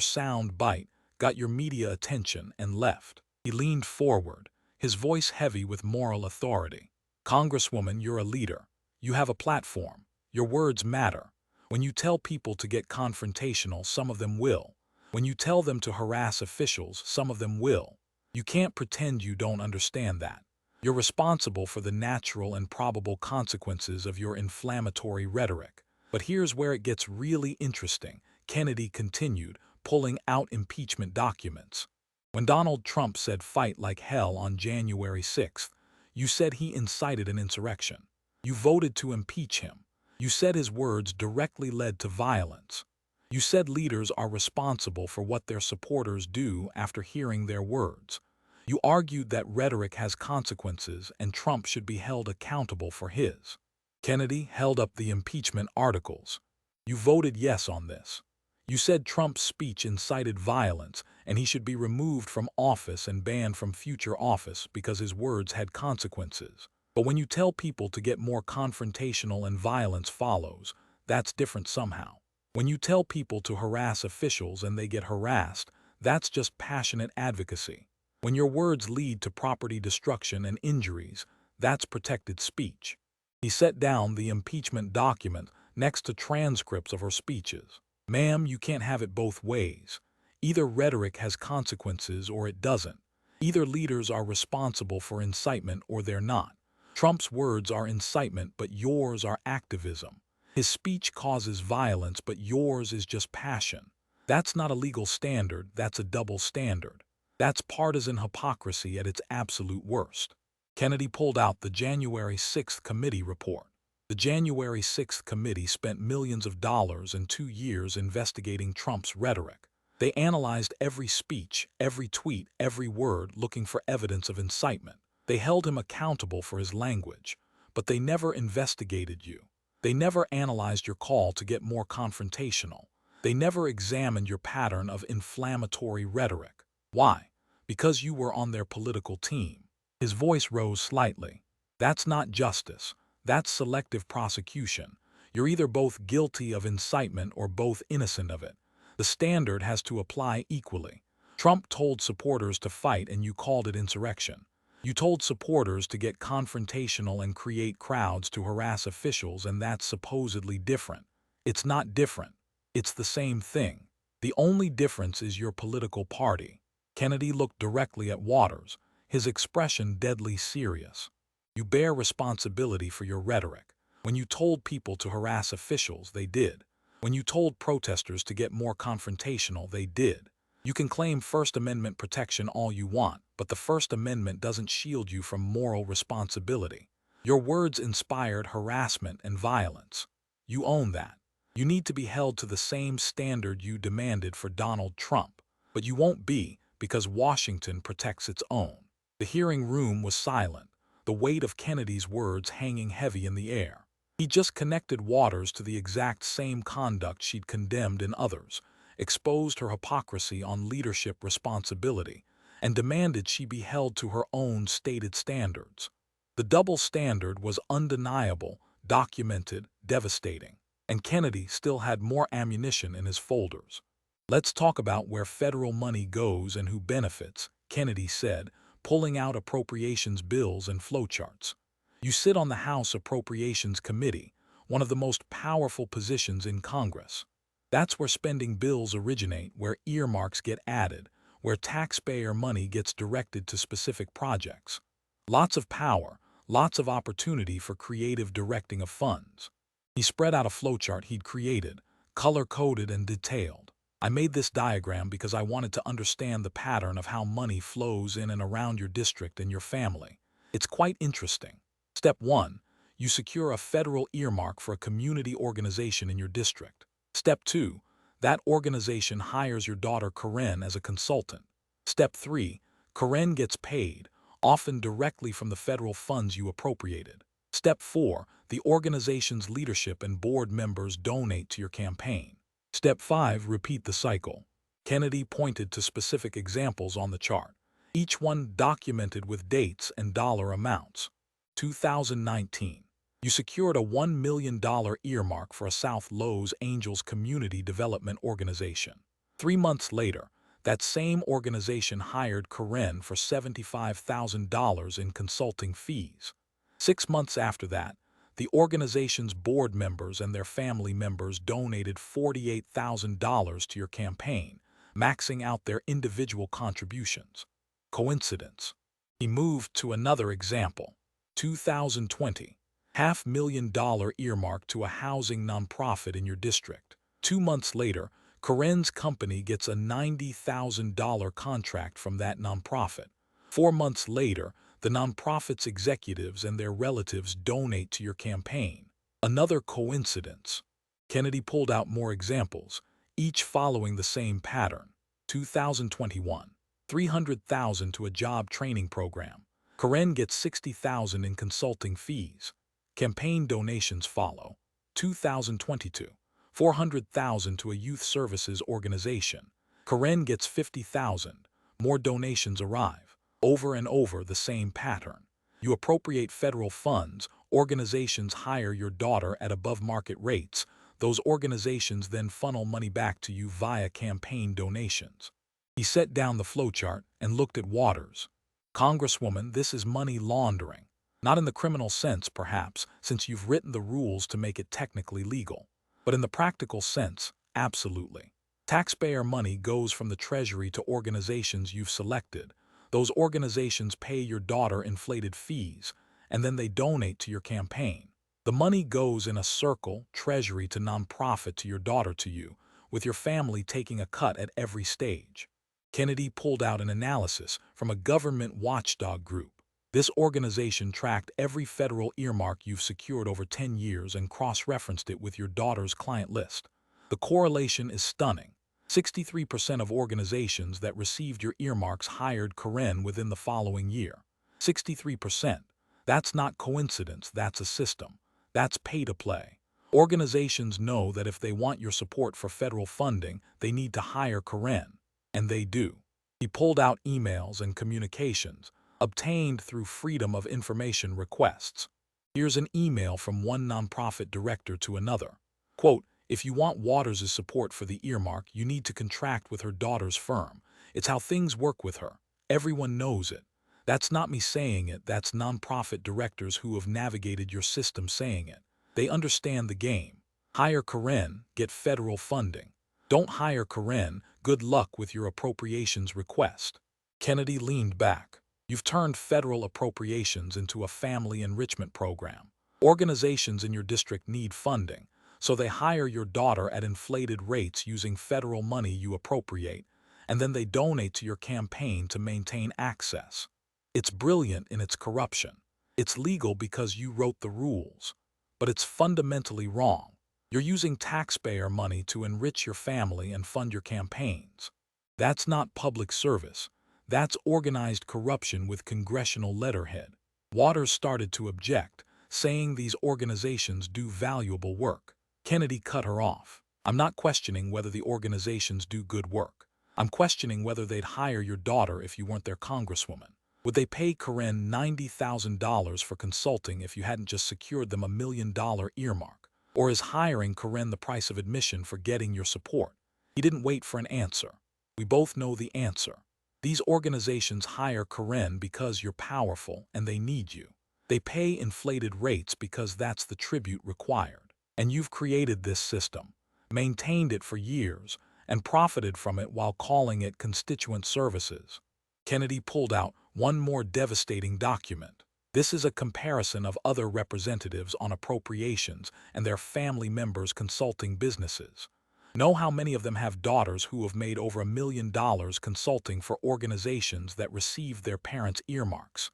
sound bite, got your media attention, and left. He leaned forward, his voice heavy with moral authority. Congresswoman, you're a leader. You have a platform. Your words matter. When you tell people to get confrontational, some of them will. When you tell them to harass officials, some of them will. You can't pretend you don't understand that. You're responsible for the natural and probable consequences of your inflammatory rhetoric. But here's where it gets really interesting, Kennedy continued, pulling out impeachment documents. When Donald Trump said fight like hell on January 6th, you said he incited an insurrection. You voted to impeach him. You said his words directly led to violence. You said leaders are responsible for what their supporters do after hearing their words. You argued that rhetoric has consequences and Trump should be held accountable for his. Kennedy held up the impeachment articles. You voted yes on this. You said Trump's speech incited violence and he should be removed from office and banned from future office because his words had consequences. But when you tell people to get more confrontational and violence follows, that's different somehow. When you tell people to harass officials and they get harassed, that's just passionate advocacy. When your words lead to property destruction and injuries, that's protected speech. He set down the impeachment document next to transcripts of her speeches. Ma'am, you can't have it both ways. Either rhetoric has consequences or it doesn't. Either leaders are responsible for incitement or they're not. Trump's words are incitement, but yours are activism. His speech causes violence, but yours is just passion. That's not a legal standard, that's a double standard. That's partisan hypocrisy at its absolute worst. Kennedy pulled out the January 6th committee report. The January 6th committee spent millions of dollars and 2 years investigating Trump's rhetoric. They analyzed every speech, every tweet, every word, looking for evidence of incitement. They held him accountable for his language, but they never investigated you. They never analyzed your call to get more confrontational. They never examined your pattern of inflammatory rhetoric. Why? Because you were on their political team. His voice rose slightly. That's not justice. That's selective prosecution. You're either both guilty of incitement or both innocent of it. The standard has to apply equally. Trump told supporters to fight and you called it insurrection. You told supporters to get confrontational and create crowds to harass officials, and that's supposedly different. It's not different. It's the same thing. The only difference is your political party. Kennedy looked directly at Waters, his expression deadly serious. You bear responsibility for your rhetoric. When you told people to harass officials, they did. When you told protesters to get more confrontational, they did. You can claim First Amendment protection all you want, but the First Amendment doesn't shield you from moral responsibility. Your words inspired harassment and violence. You own that. You need to be held to the same standard you demanded for Donald Trump, but you won't be because Washington protects its own. The hearing room was silent, the weight of Kennedy's words hanging heavy in the air. He just connected Waters to the exact same conduct she'd condemned in others, exposed her hypocrisy on leadership responsibility, and demanded she be held to her own stated standards. The double standard was undeniable, documented, devastating, and Kennedy still had more ammunition in his folders. Let's talk about where federal money goes and who benefits, Kennedy said, pulling out appropriations bills and flowcharts. You sit on the House Appropriations Committee, one of the most powerful positions in Congress. That's where spending bills originate, where earmarks get added, where taxpayer money gets directed to specific projects. Lots of power, lots of opportunity for creative directing of funds. He spread out a flowchart he'd created, color-coded and detailed. I made this diagram because I wanted to understand the pattern of how money flows in and around your district and your family. It's quite interesting. Step 1. You secure a federal earmark for a community organization in your district. Step 2. That organization hires your daughter Karen as a consultant. Step 3. Karen gets paid, often directly from the federal funds you appropriated. Step 4. The organization's leadership and board members donate to your campaign. Step 5. Repeat the cycle. Kennedy pointed to specific examples on the chart, each one documented with dates and dollar amounts. 2019. You secured a $1 million earmark for a South Los Angeles community development organization. 3 months later, that same organization hired Karen for $75,000 in consulting fees. 6 months after that, the organization's board members and their family members donated $48,000 to your campaign, maxing out their individual contributions. Coincidence? He moved to another example. 2020. $500,000 earmark to a housing nonprofit in your district. 2 months later, Karen's company gets a $90,000 contract from that nonprofit. 4 months later, the nonprofit's executives and their relatives donate to your campaign. Another coincidence. Kennedy pulled out more examples, each following the same pattern. 2021. $300,000 to a job training program. Karen gets $60,000 in consulting fees. Campaign donations follow. 2022. $400,000 to a youth services organization. Karen gets $50,000. More donations arrive. Over and over the same pattern. You appropriate federal funds, organizations hire your daughter at above-market rates. Those organizations then funnel money back to you via campaign donations. He set down the flowchart and looked at Waters. Congresswoman, this is money laundering. Not in the criminal sense, perhaps, since you've written the rules to make it technically legal. But in the practical sense, absolutely. Taxpayer money goes from the Treasury to organizations you've selected. Those organizations pay your daughter inflated fees, and then they donate to your campaign. The money goes in a circle, Treasury to nonprofit to your daughter to you, with your family taking a cut at every stage. Kennedy pulled out an analysis from a government watchdog group. This organization tracked every federal earmark you've secured over 10 years and cross-referenced it with your daughter's client list. The correlation is stunning. 63% of organizations that received your earmarks hired Karen within the following year. 63%. That's not coincidence, that's a system. That's pay-to-play. Organizations know that if they want your support for federal funding, they need to hire Karen. And they do. He pulled out emails and communications, obtained through Freedom of Information requests. Here's an email from one nonprofit director to another. Quote, if you want Waters' support for the earmark, you need to contract with her daughter's firm. It's how things work with her. Everyone knows it. That's not me saying it, that's nonprofit directors who have navigated your system saying it. They understand the game. Hire Karen, get federal funding. Don't hire Karen, good luck with your appropriations request. Kennedy leaned back. You've turned federal appropriations into a family enrichment program. Organizations in your district need funding, so they hire your daughter at inflated rates using federal money you appropriate, and then they donate to your campaign to maintain access. It's brilliant in its corruption. It's legal because you wrote the rules, but it's fundamentally wrong. You're using taxpayer money to enrich your family and fund your campaigns. That's not public service. That's organized corruption with congressional letterhead. Waters started to object, saying these organizations do valuable work. Kennedy cut her off. I'm not questioning whether the organizations do good work. I'm questioning whether they'd hire your daughter if you weren't their congresswoman. Would they pay Karen $90,000 for consulting if you hadn't just secured them $1 million earmark? Or is hiring Karen the price of admission for getting your support? He didn't wait for an answer. We both know the answer. These organizations hire Karen because you're powerful and they need you. They pay inflated rates because that's the tribute required. And you've created this system, maintained it for years, and profited from it while calling it constituent services. Kennedy pulled out one more devastating document. This is a comparison of other representatives on appropriations and their family members consulting businesses. Know how many of them have daughters who have made over $1 million consulting for organizations that receive their parents' earmarks?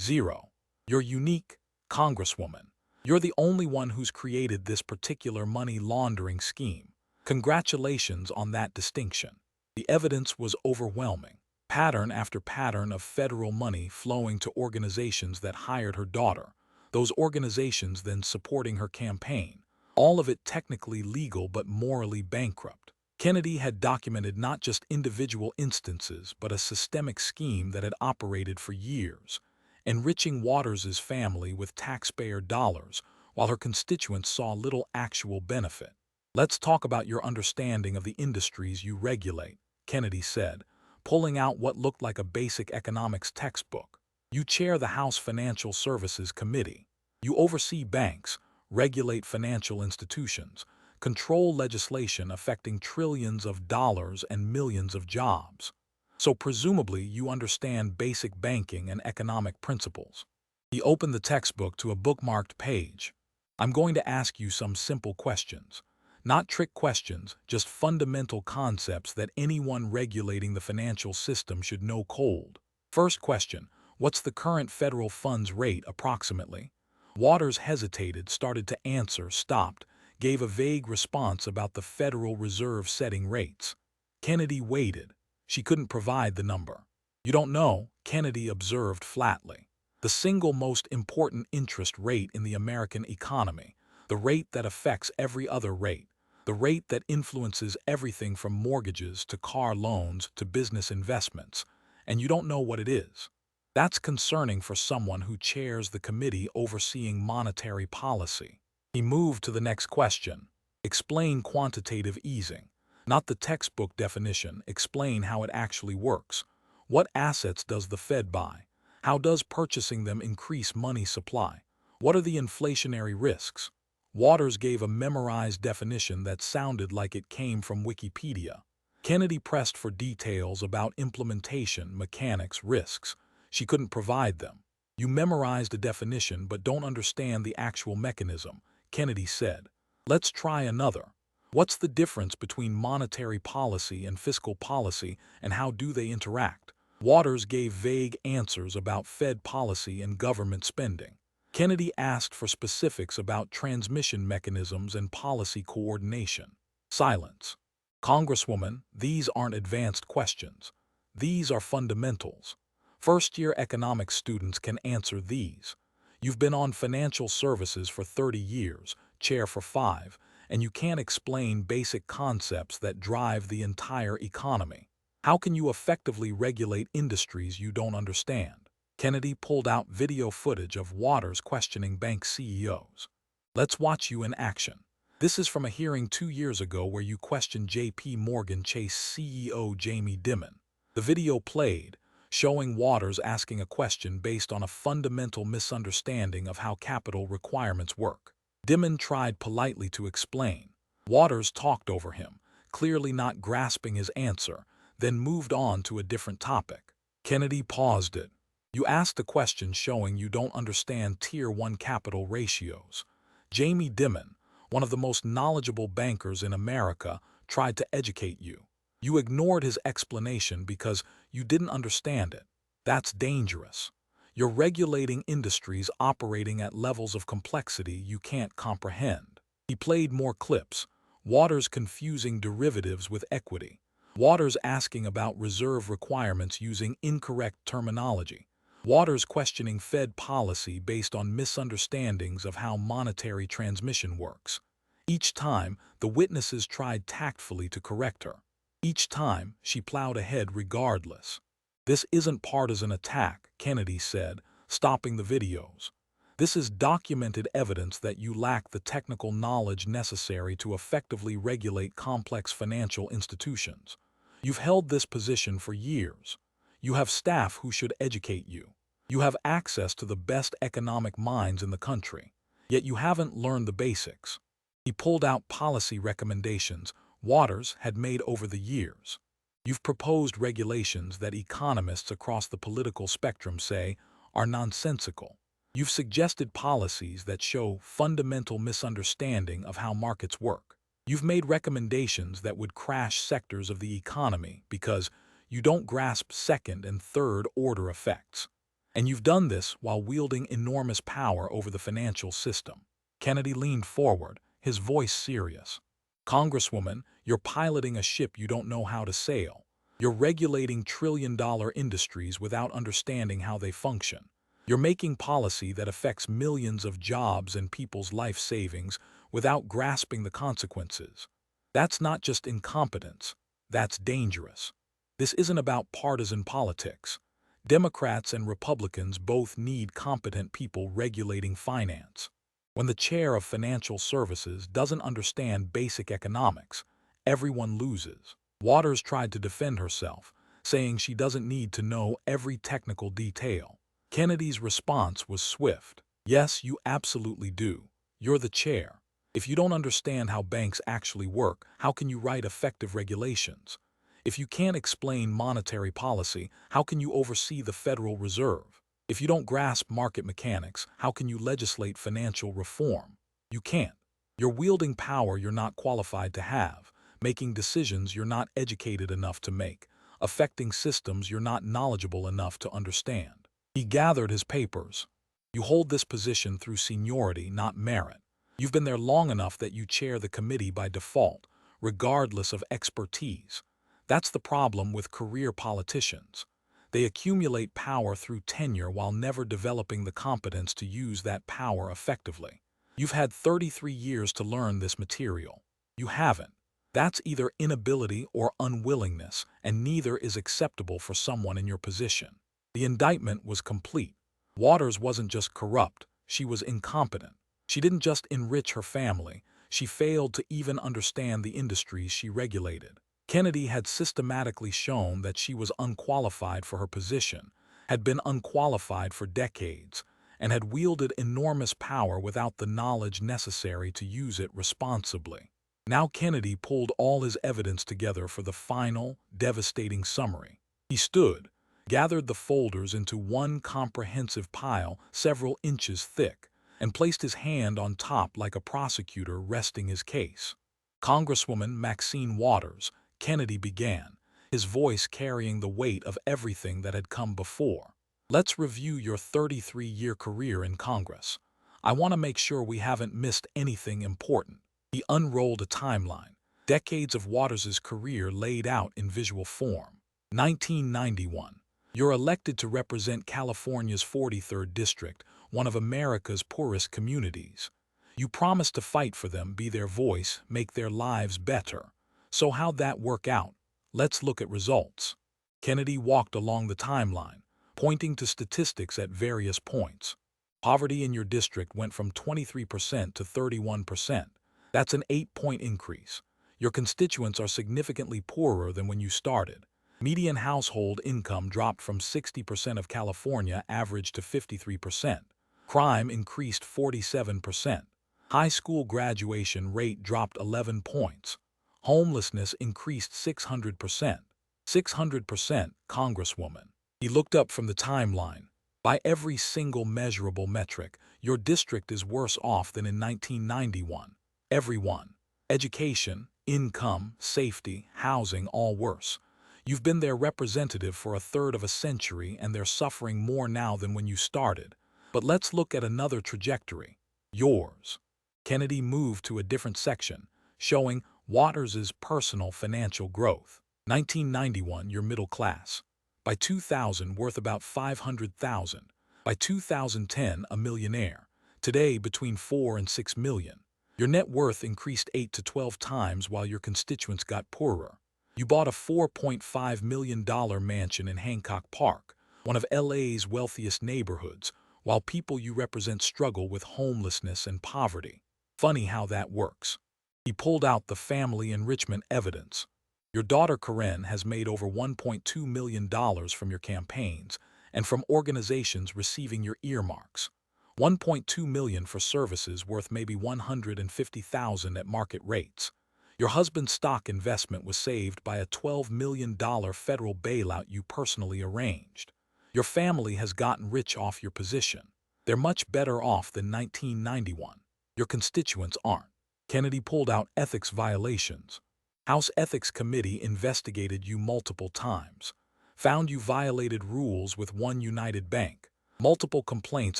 Zero. You're unique, Congresswoman. You're the only one who's created this particular money laundering scheme. Congratulations on that distinction. The evidence was overwhelming. Pattern after pattern of federal money flowing to organizations that hired her daughter, those organizations then supporting her campaign, all of it technically legal but morally bankrupt. Kennedy had documented not just individual instances but a systemic scheme that had operated for years, enriching Waters' family with taxpayer dollars while her constituents saw little actual benefit. Let's talk about your understanding of the industries you regulate, Kennedy said, pulling out what looked like a basic economics textbook. You chair the House Financial Services Committee. You oversee banks, regulate financial institutions, control legislation affecting trillions of dollars and millions of jobs. So presumably you understand basic banking and economic principles. He opened the textbook to a bookmarked page. I'm going to ask you some simple questions. Not trick questions, just fundamental concepts that anyone regulating the financial system should know cold. First question, what's the current federal funds rate approximately? Waters hesitated, started to answer, stopped, gave a vague response about the Federal Reserve setting rates. Kennedy waited. She couldn't provide the number. You don't know, Kennedy observed flatly. The single most important interest rate in the American economy, the rate that affects every other rate, the rate that influences everything from mortgages to car loans to business investments, and you don't know what it is. That's concerning for someone who chairs the committee overseeing monetary policy. He moved to the next question. Explain quantitative easing. Not the textbook definition, explain how it actually works. What assets does the Fed buy? How does purchasing them increase money supply? What are the inflationary risks? Waters gave a memorized definition that sounded like it came from Wikipedia. Kennedy pressed for details about implementation, mechanics, risks. She couldn't provide them. You memorized a definition but don't understand the actual mechanism, Kennedy said. Let's try another. What's the difference between monetary policy and fiscal policy, and how do they interact? Waters gave vague answers about Fed policy and government spending. Kennedy asked for specifics about transmission mechanisms and policy coordination. Silence. Congresswoman, these aren't advanced questions. These are fundamentals. First-year economics students can answer these. You've been on financial services for 30 years, chair for 5, and you can't explain basic concepts that drive the entire economy. How can you effectively regulate industries you don't understand? Kennedy pulled out video footage of Waters questioning bank CEOs. Let's watch you in action. This is from a hearing 2 years ago where you questioned J.P. Morgan Chase CEO Jamie Dimon. The video played, showing Waters asking a question based on a fundamental misunderstanding of how capital requirements work. Dimon tried politely to explain. Waters talked over him, clearly not grasping his answer, then moved on to a different topic. Kennedy paused it. You asked a question showing you don't understand Tier 1 capital ratios. Jamie Dimon, one of the most knowledgeable bankers in America, tried to educate you. You ignored his explanation because you didn't understand it. That's dangerous. You're regulating industries operating at levels of complexity you can't comprehend. He played more clips. Waters confusing derivatives with equity. Waters asking about reserve requirements using incorrect terminology. Waters questioning Fed policy based on misunderstandings of how monetary transmission works. Each time, the witnesses tried tactfully to correct her. Each time, she plowed ahead regardless. "This isn't partisan attack," Kennedy said, stopping the videos. "This is documented evidence that you lack the technical knowledge necessary to effectively regulate complex financial institutions. You've held this position for years. You have staff who should educate you. You have access to the best economic minds in the country. Yet you haven't learned the basics." He pulled out policy recommendations Waters had made over the years. "You've proposed regulations that economists across the political spectrum say are nonsensical. You've suggested policies that show fundamental misunderstanding of how markets work. You've made recommendations that would crash sectors of the economy because you don't grasp second and third order effects. And you've done this while wielding enormous power over the financial system." Kennedy leaned forward, his voice serious. "Congresswoman, you're piloting a ship you don't know how to sail. You're regulating trillion-dollar industries without understanding how they function. You're making policy that affects millions of jobs and people's life savings without grasping the consequences. That's not just incompetence, that's dangerous. This isn't about partisan politics. Democrats and Republicans both need competent people regulating finance. When the chair of financial services doesn't understand basic economics, everyone loses." Waters tried to defend herself, saying she doesn't need to know every technical detail. Kennedy's response was swift. "Yes, you absolutely do. You're the chair. If you don't understand how banks actually work, how can you write effective regulations? If you can't explain monetary policy, how can you oversee the Federal Reserve? If you don't grasp market mechanics, how can you legislate financial reform? You can't. You're wielding power you're not qualified to have, making decisions you're not educated enough to make, affecting systems you're not knowledgeable enough to understand." He gathered his papers. "You hold this position through seniority, not merit. You've been there long enough that you chair the committee by default, regardless of expertise. That's the problem with career politicians. They accumulate power through tenure while never developing the competence to use that power effectively. You've had 33 years to learn this material. You haven't. That's either inability or unwillingness, and neither is acceptable for someone in your position." The indictment was complete. Waters wasn't just corrupt, she was incompetent. She didn't just enrich her family, she failed to even understand the industries she regulated. Kennedy had systematically shown that she was unqualified for her position, had been unqualified for decades, and had wielded enormous power without the knowledge necessary to use it responsibly. Now Kennedy pulled all his evidence together for the final, devastating summary. He stood, gathered the folders into one comprehensive pile several inches thick, and placed his hand on top like a prosecutor resting his case. "Congresswoman Maxine Waters," Kennedy began, his voice carrying the weight of everything that had come before. "Let's review your 33-year career in Congress. I want to make sure we haven't missed anything important." He unrolled a timeline, decades of Waters' career laid out in visual form. 1991. You're elected to represent California's 43rd District, one of America's poorest communities. You promised to fight for them, be their voice, make their lives better. So how'd that work out? Let's look at results. Kennedy walked along the timeline, pointing to statistics at various points. Poverty in your district went from 23% to 31%. That's an 8-point increase. Your constituents are significantly poorer than when you started. Median household income dropped from 60% of California average to 53%. Crime increased 47%. High school graduation rate dropped 11 points. Homelessness increased 600%. 600%, Congresswoman. He looked up from the timeline. By every single measurable metric, your district is worse off than in 1991. Everyone. Education, income, safety, housing, all worse. You've been their representative for a third of a century, and they're suffering more now than when you started. But let's look at another trajectory. Yours. Kennedy moved to a different section, showing Waters' personal financial growth. 1991, you're middle class. By 2000, worth about 500,000. By 2010, a millionaire. Today, between 4 and 6 million. Your net worth increased 8 to 12 times while your constituents got poorer. You bought a $4.5 million mansion in Hancock Park, one of LA's wealthiest neighborhoods, while people you represent struggle with homelessness and poverty. Funny how that works. He pulled out the family enrichment evidence. Your daughter Karen has made over $1.2 million from your campaigns and from organizations receiving your earmarks. $1.2 million for services worth maybe $150,000 at market rates. Your husband's stock investment was saved by a $12 million federal bailout you personally arranged. Your family has gotten rich off your position. They're much better off than 1991. Your constituents aren't. Kennedy pulled out ethics violations. House Ethics Committee investigated you multiple times. Found you violated rules with One United Bank. Multiple complaints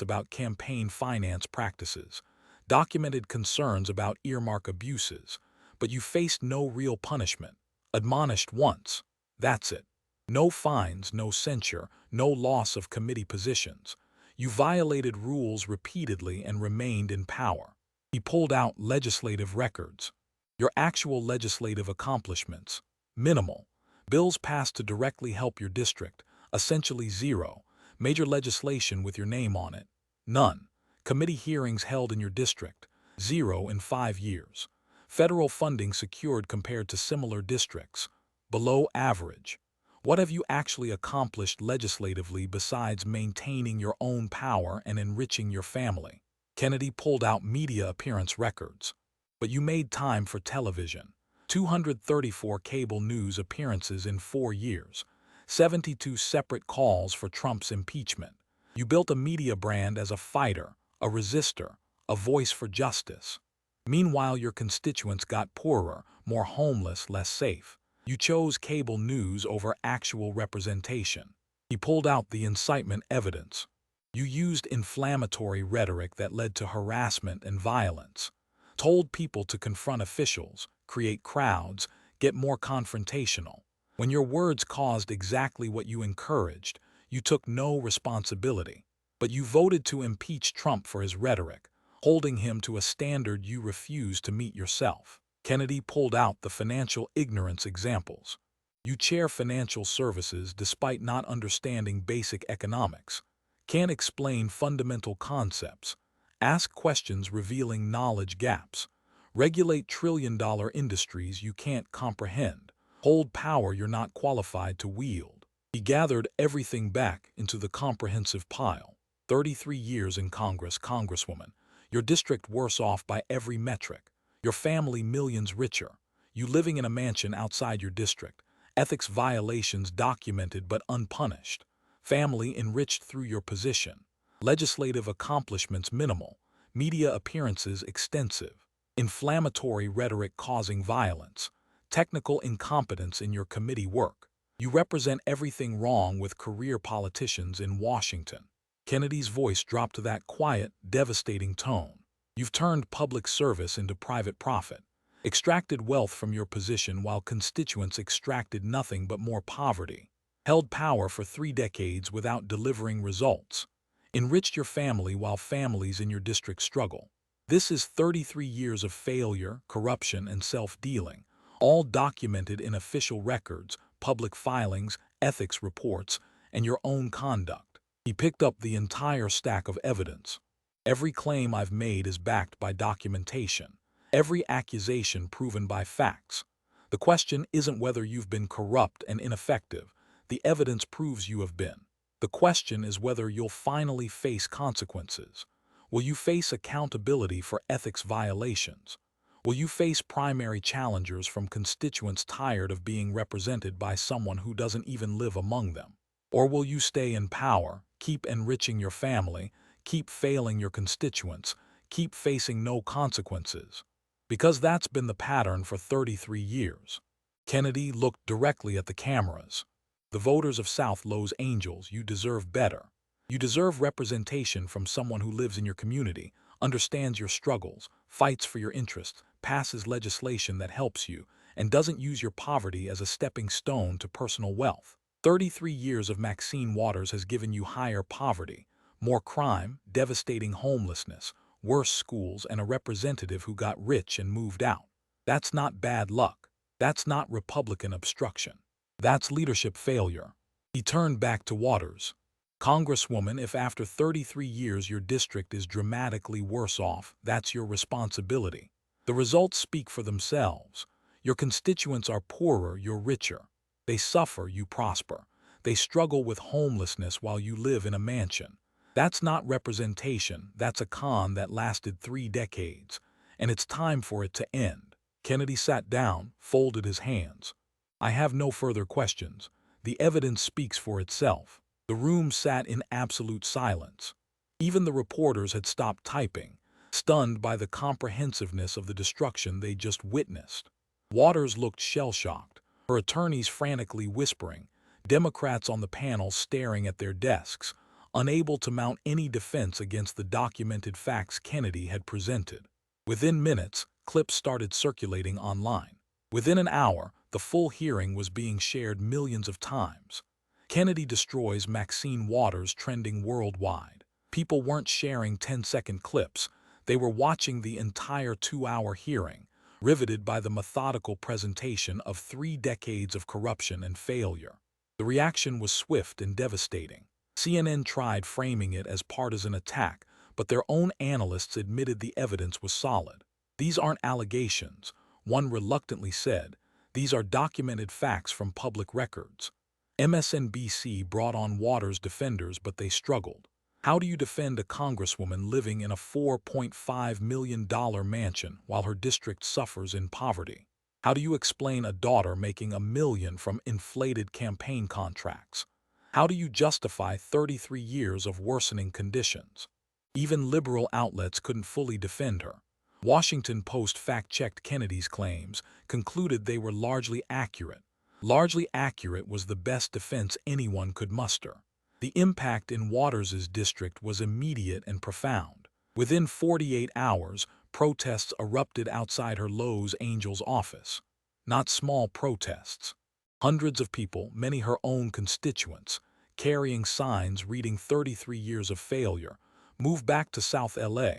about campaign finance practices. Documented concerns about earmark abuses. But you faced no real punishment. Admonished once. That's it. No fines, no censure, no loss of committee positions. You violated rules repeatedly and remained in power. He pulled out legislative records. Your actual legislative accomplishments. Minimal. Bills passed to directly help your district. Essentially zero. Major legislation with your name on it. None. Committee hearings held in your district. 0 in 5 years. Federal funding secured compared to similar districts. Below average. What have you actually accomplished legislatively besides maintaining your own power and enriching your family? Kennedy pulled out media appearance records. But you made time for television. 234 cable news appearances in 4 years. 72 separate calls for Trump's impeachment. You built a media brand as a fighter, a resistor, a voice for justice. Meanwhile, your constituents got poorer, more homeless, less safe. You chose cable news over actual representation. He pulled out the incitement evidence. You used inflammatory rhetoric that led to harassment and violence. Told people to confront officials, create crowds, get more confrontational. When your words caused exactly what you encouraged, you took no responsibility. But you voted to impeach Trump for his rhetoric, holding him to a standard you refused to meet yourself. Kennedy pulled out the financial ignorance examples. You chair financial services despite not understanding basic economics. Can't explain fundamental concepts. Ask questions revealing knowledge gaps. Regulate trillion-dollar industries you can't comprehend. Hold power you're not qualified to wield. He gathered everything back into the comprehensive pile. 33 years in Congress, Congresswoman. Your district worse off by every metric. Your family millions richer. You living in a mansion outside your district. Ethics violations documented but unpunished. Family enriched through your position. Legislative accomplishments minimal. Media appearances extensive. Inflammatory rhetoric causing violence. Technical incompetence in your committee work. You represent everything wrong with career politicians in Washington. Kennedy's voice dropped to that quiet, devastating tone. You've turned public service into private profit. Extracted wealth from your position while constituents extracted nothing but more poverty. Held power for 3 decades without delivering results. Enriched your family while families in your district struggle. This is 33 years of failure, corruption, and self-dealing, all documented in official records, public filings, ethics reports, and your own conduct. He picked up the entire stack of evidence. Every claim I've made is backed by documentation. Every accusation proven by facts. The question isn't whether you've been corrupt and ineffective. The evidence proves you have been. The question is whether you'll finally face consequences. Will you face accountability for ethics violations? Will you face primary challengers from constituents tired of being represented by someone who doesn't even live among them? Or will you stay in power, keep enriching your family, keep failing your constituents, keep facing no consequences? Because that's been the pattern for 33 years. Kennedy looked directly at the cameras. The voters of South Los Angeles, you deserve better. You deserve representation from someone who lives in your community, understands your struggles, fights for your interests, passes legislation that helps you, and doesn't use your poverty as a stepping stone to personal wealth. 33 years of Maxine Waters has given you higher poverty, more crime, devastating homelessness, worse schools, and a representative who got rich and moved out. That's not bad luck. That's not Republican obstruction. That's leadership failure. He turned back to Waters. Congresswoman, if after 33 years your district is dramatically worse off, that's your responsibility. The results speak for themselves. Your constituents are poorer, you're richer. They suffer, you prosper. They struggle with homelessness while you live in a mansion. That's not representation, that's a con that lasted 3 decades. And it's time for it to end. Kennedy sat down, folded his hands. I have no further questions. The evidence speaks for itself. The room sat in absolute silence. Even the reporters had stopped typing, stunned by the comprehensiveness of the destruction they just witnessed. Waters looked shell-shocked, her attorneys frantically whispering, Democrats on the panel staring at their desks, unable to mount any defense against the documented facts Kennedy had presented. Within minutes, clips started circulating online. Within an hour, the full hearing was being shared millions of times. Kennedy destroys Maxine Waters trending worldwide. People weren't sharing 10-second clips. They were watching the entire 2-hour hearing, riveted by the methodical presentation of 3 decades of corruption and failure. The reaction was swift and devastating. CNN tried framing it as partisan attack, but their own analysts admitted the evidence was solid. These aren't allegations, one reluctantly said. These are documented facts from public records. MSNBC brought on Waters' defenders, but they struggled. How do you defend a congresswoman living in a $4.5 million mansion while her district suffers in poverty? How do you explain a daughter making $1 million from inflated campaign contracts? How do you justify 33 years of worsening conditions? Even liberal outlets couldn't fully defend her. Washington Post fact-checked Kennedy's claims, concluded they were largely accurate. Largely accurate was the best defense anyone could muster. The impact in Waters' district was immediate and profound. Within 48 hours, protests erupted outside her Los Angeles office. Not small protests. Hundreds of people, many her own constituents, carrying signs reading 33 years of failure, moved back to South LA.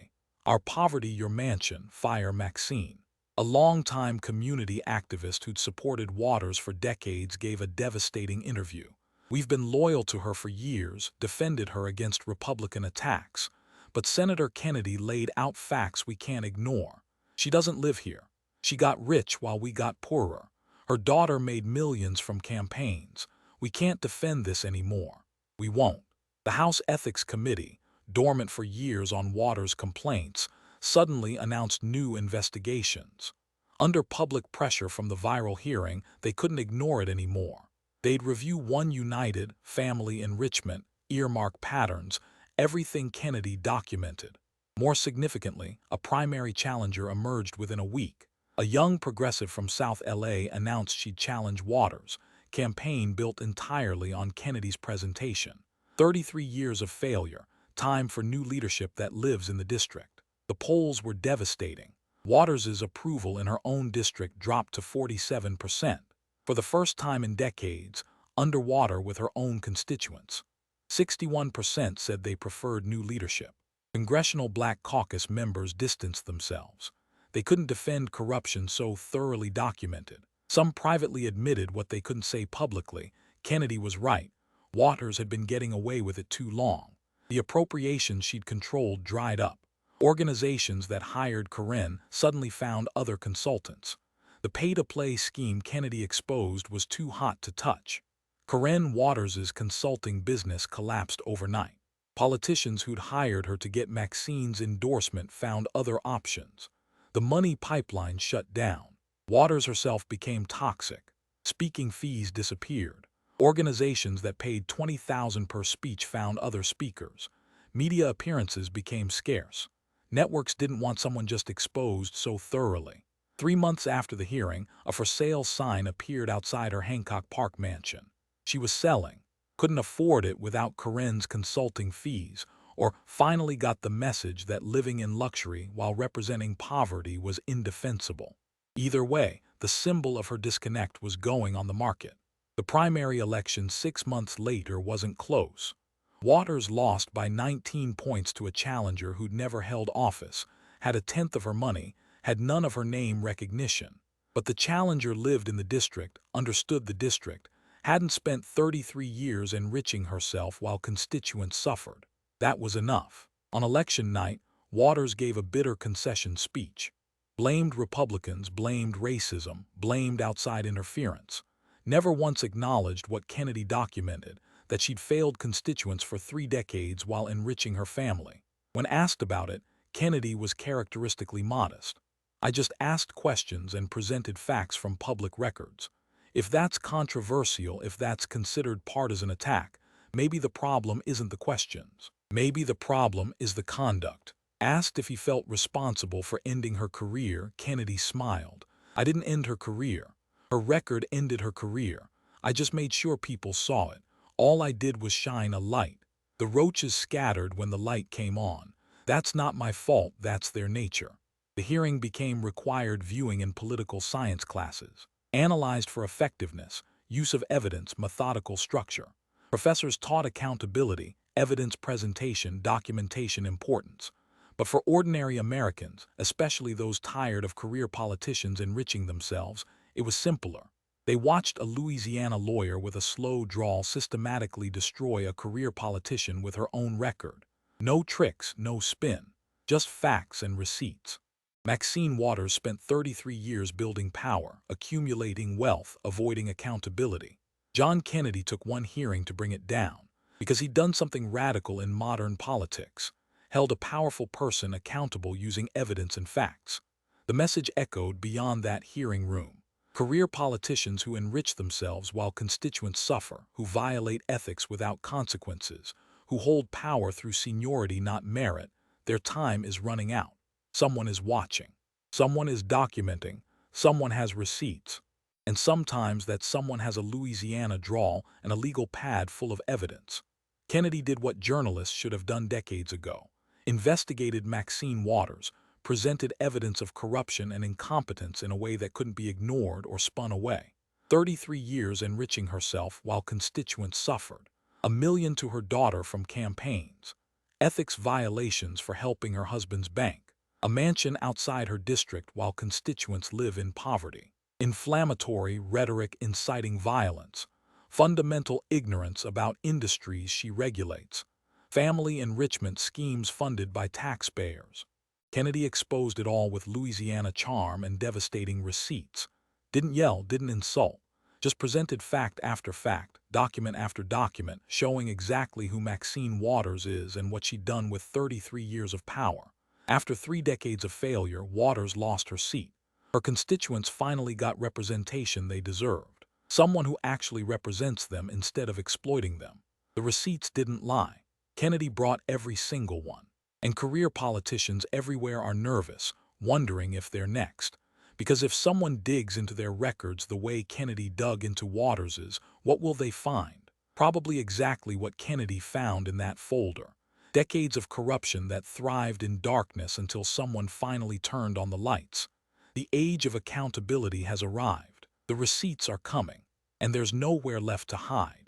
Our poverty, your mansion, fire Maxine. A longtime community activist who'd supported Waters for decades gave a devastating interview. We've been loyal to her for years, defended her against Republican attacks. But Senator Kennedy laid out facts we can't ignore. She doesn't live here. She got rich while we got poorer. Her daughter made millions from campaigns. We can't defend this anymore. We won't. The House Ethics Committee, dormant for years on Waters' complaints, suddenly announced new investigations. Under public pressure from the viral hearing, they couldn't ignore it anymore. They'd review one united, family enrichment, earmark patterns, everything Kennedy documented. More significantly, a primary challenger emerged within a week. A young progressive from South LA announced she'd challenge Waters' campaign built entirely on Kennedy's presentation. 33 years of failure, time for new leadership that lives in the district. The polls were devastating. Waters' approval in her own district dropped to 47%. For the first time in decades, underwater with her own constituents. 61% said they preferred new leadership. Congressional Black Caucus members distanced themselves. They couldn't defend corruption so thoroughly documented. Some privately admitted what they couldn't say publicly. Kennedy was right. Waters had been getting away with it too long. The appropriations she'd controlled dried up. Organizations that hired Corinne suddenly found other consultants. The pay-to-play scheme Kennedy exposed was too hot to touch. Corinne Waters' consulting business collapsed overnight. Politicians who'd hired her to get Maxine's endorsement found other options. The money pipeline shut down. Waters herself became toxic. Speaking fees disappeared. Organizations that paid $20,000 per speech found other speakers. Media appearances became scarce. Networks didn't want someone just exposed so thoroughly. 3 months after the hearing, a for sale sign appeared outside her Hancock Park mansion. She was selling, couldn't afford it without Corinne's consulting fees, or finally got the message that living in luxury while representing poverty was indefensible. Either way, the symbol of her disconnect was going on the market. The primary election 6 months later wasn't close. Waters lost by 19 points to a challenger who'd never held office, had a tenth of her money, had none of her name recognition. But the challenger lived in the district, understood the district, hadn't spent 33 years enriching herself while constituents suffered. That was enough. On election night, Waters gave a bitter concession speech. Blamed Republicans, blamed racism, blamed outside interference. Never once acknowledged what Kennedy documented, that she'd failed constituents for 3 decades while enriching her family. When asked about it, Kennedy was characteristically modest. I just asked questions and presented facts from public records. If that's controversial, if that's considered partisan attack, maybe the problem isn't the questions. Maybe the problem is the conduct. Asked if he felt responsible for ending her career, Kennedy smiled. I didn't end her career. Her record ended her career. I just made sure people saw it. All I did was shine a light. The roaches scattered when the light came on. That's not my fault, that's their nature. The hearing became required viewing in political science classes. Analyzed for effectiveness, use of evidence, methodical structure. Professors taught accountability, evidence presentation, documentation importance. But for ordinary Americans, especially those tired of career politicians enriching themselves, it was simpler. They watched a Louisiana lawyer with a slow drawl systematically destroy a career politician with her own record. No tricks, no spin, just facts and receipts. Maxine Waters spent 33 years building power, accumulating wealth, avoiding accountability. John Kennedy took one hearing to bring it down, because he'd done something radical in modern politics, held a powerful person accountable using evidence and facts. The message echoed beyond that hearing room. Career politicians who enrich themselves while constituents suffer, who violate ethics without consequences, who hold power through seniority not merit, their time is running out. Someone is watching. Someone is documenting. Someone has receipts. And sometimes that someone has a Louisiana drawl and a legal pad full of evidence. Kennedy did what journalists should have done decades ago. Investigated Maxine Waters, presented evidence of corruption and incompetence in a way that couldn't be ignored or spun away. 33 years enriching herself while constituents suffered. $1 million to her daughter from campaigns. Ethics violations for helping her husband's bank. A mansion outside her district while constituents live in poverty. Inflammatory rhetoric inciting violence. Fundamental ignorance about industries she regulates. Family enrichment schemes funded by taxpayers. Kennedy exposed it all with Louisiana charm and devastating receipts. Didn't yell, didn't insult. Just presented fact after fact, document after document, showing exactly who Maxine Waters is and what she'd done with 33 years of power. After 3 decades of failure, Waters lost her seat. Her constituents finally got representation they deserved. Someone who actually represents them instead of exploiting them. The receipts didn't lie. Kennedy brought every single one. And career politicians everywhere are nervous, wondering if they're next. Because if someone digs into their records the way Kennedy dug into Waters's, what will they find? Probably exactly what Kennedy found in that folder. Decades of corruption that thrived in darkness until someone finally turned on the lights. The age of accountability has arrived. The receipts are coming, and there's nowhere left to hide.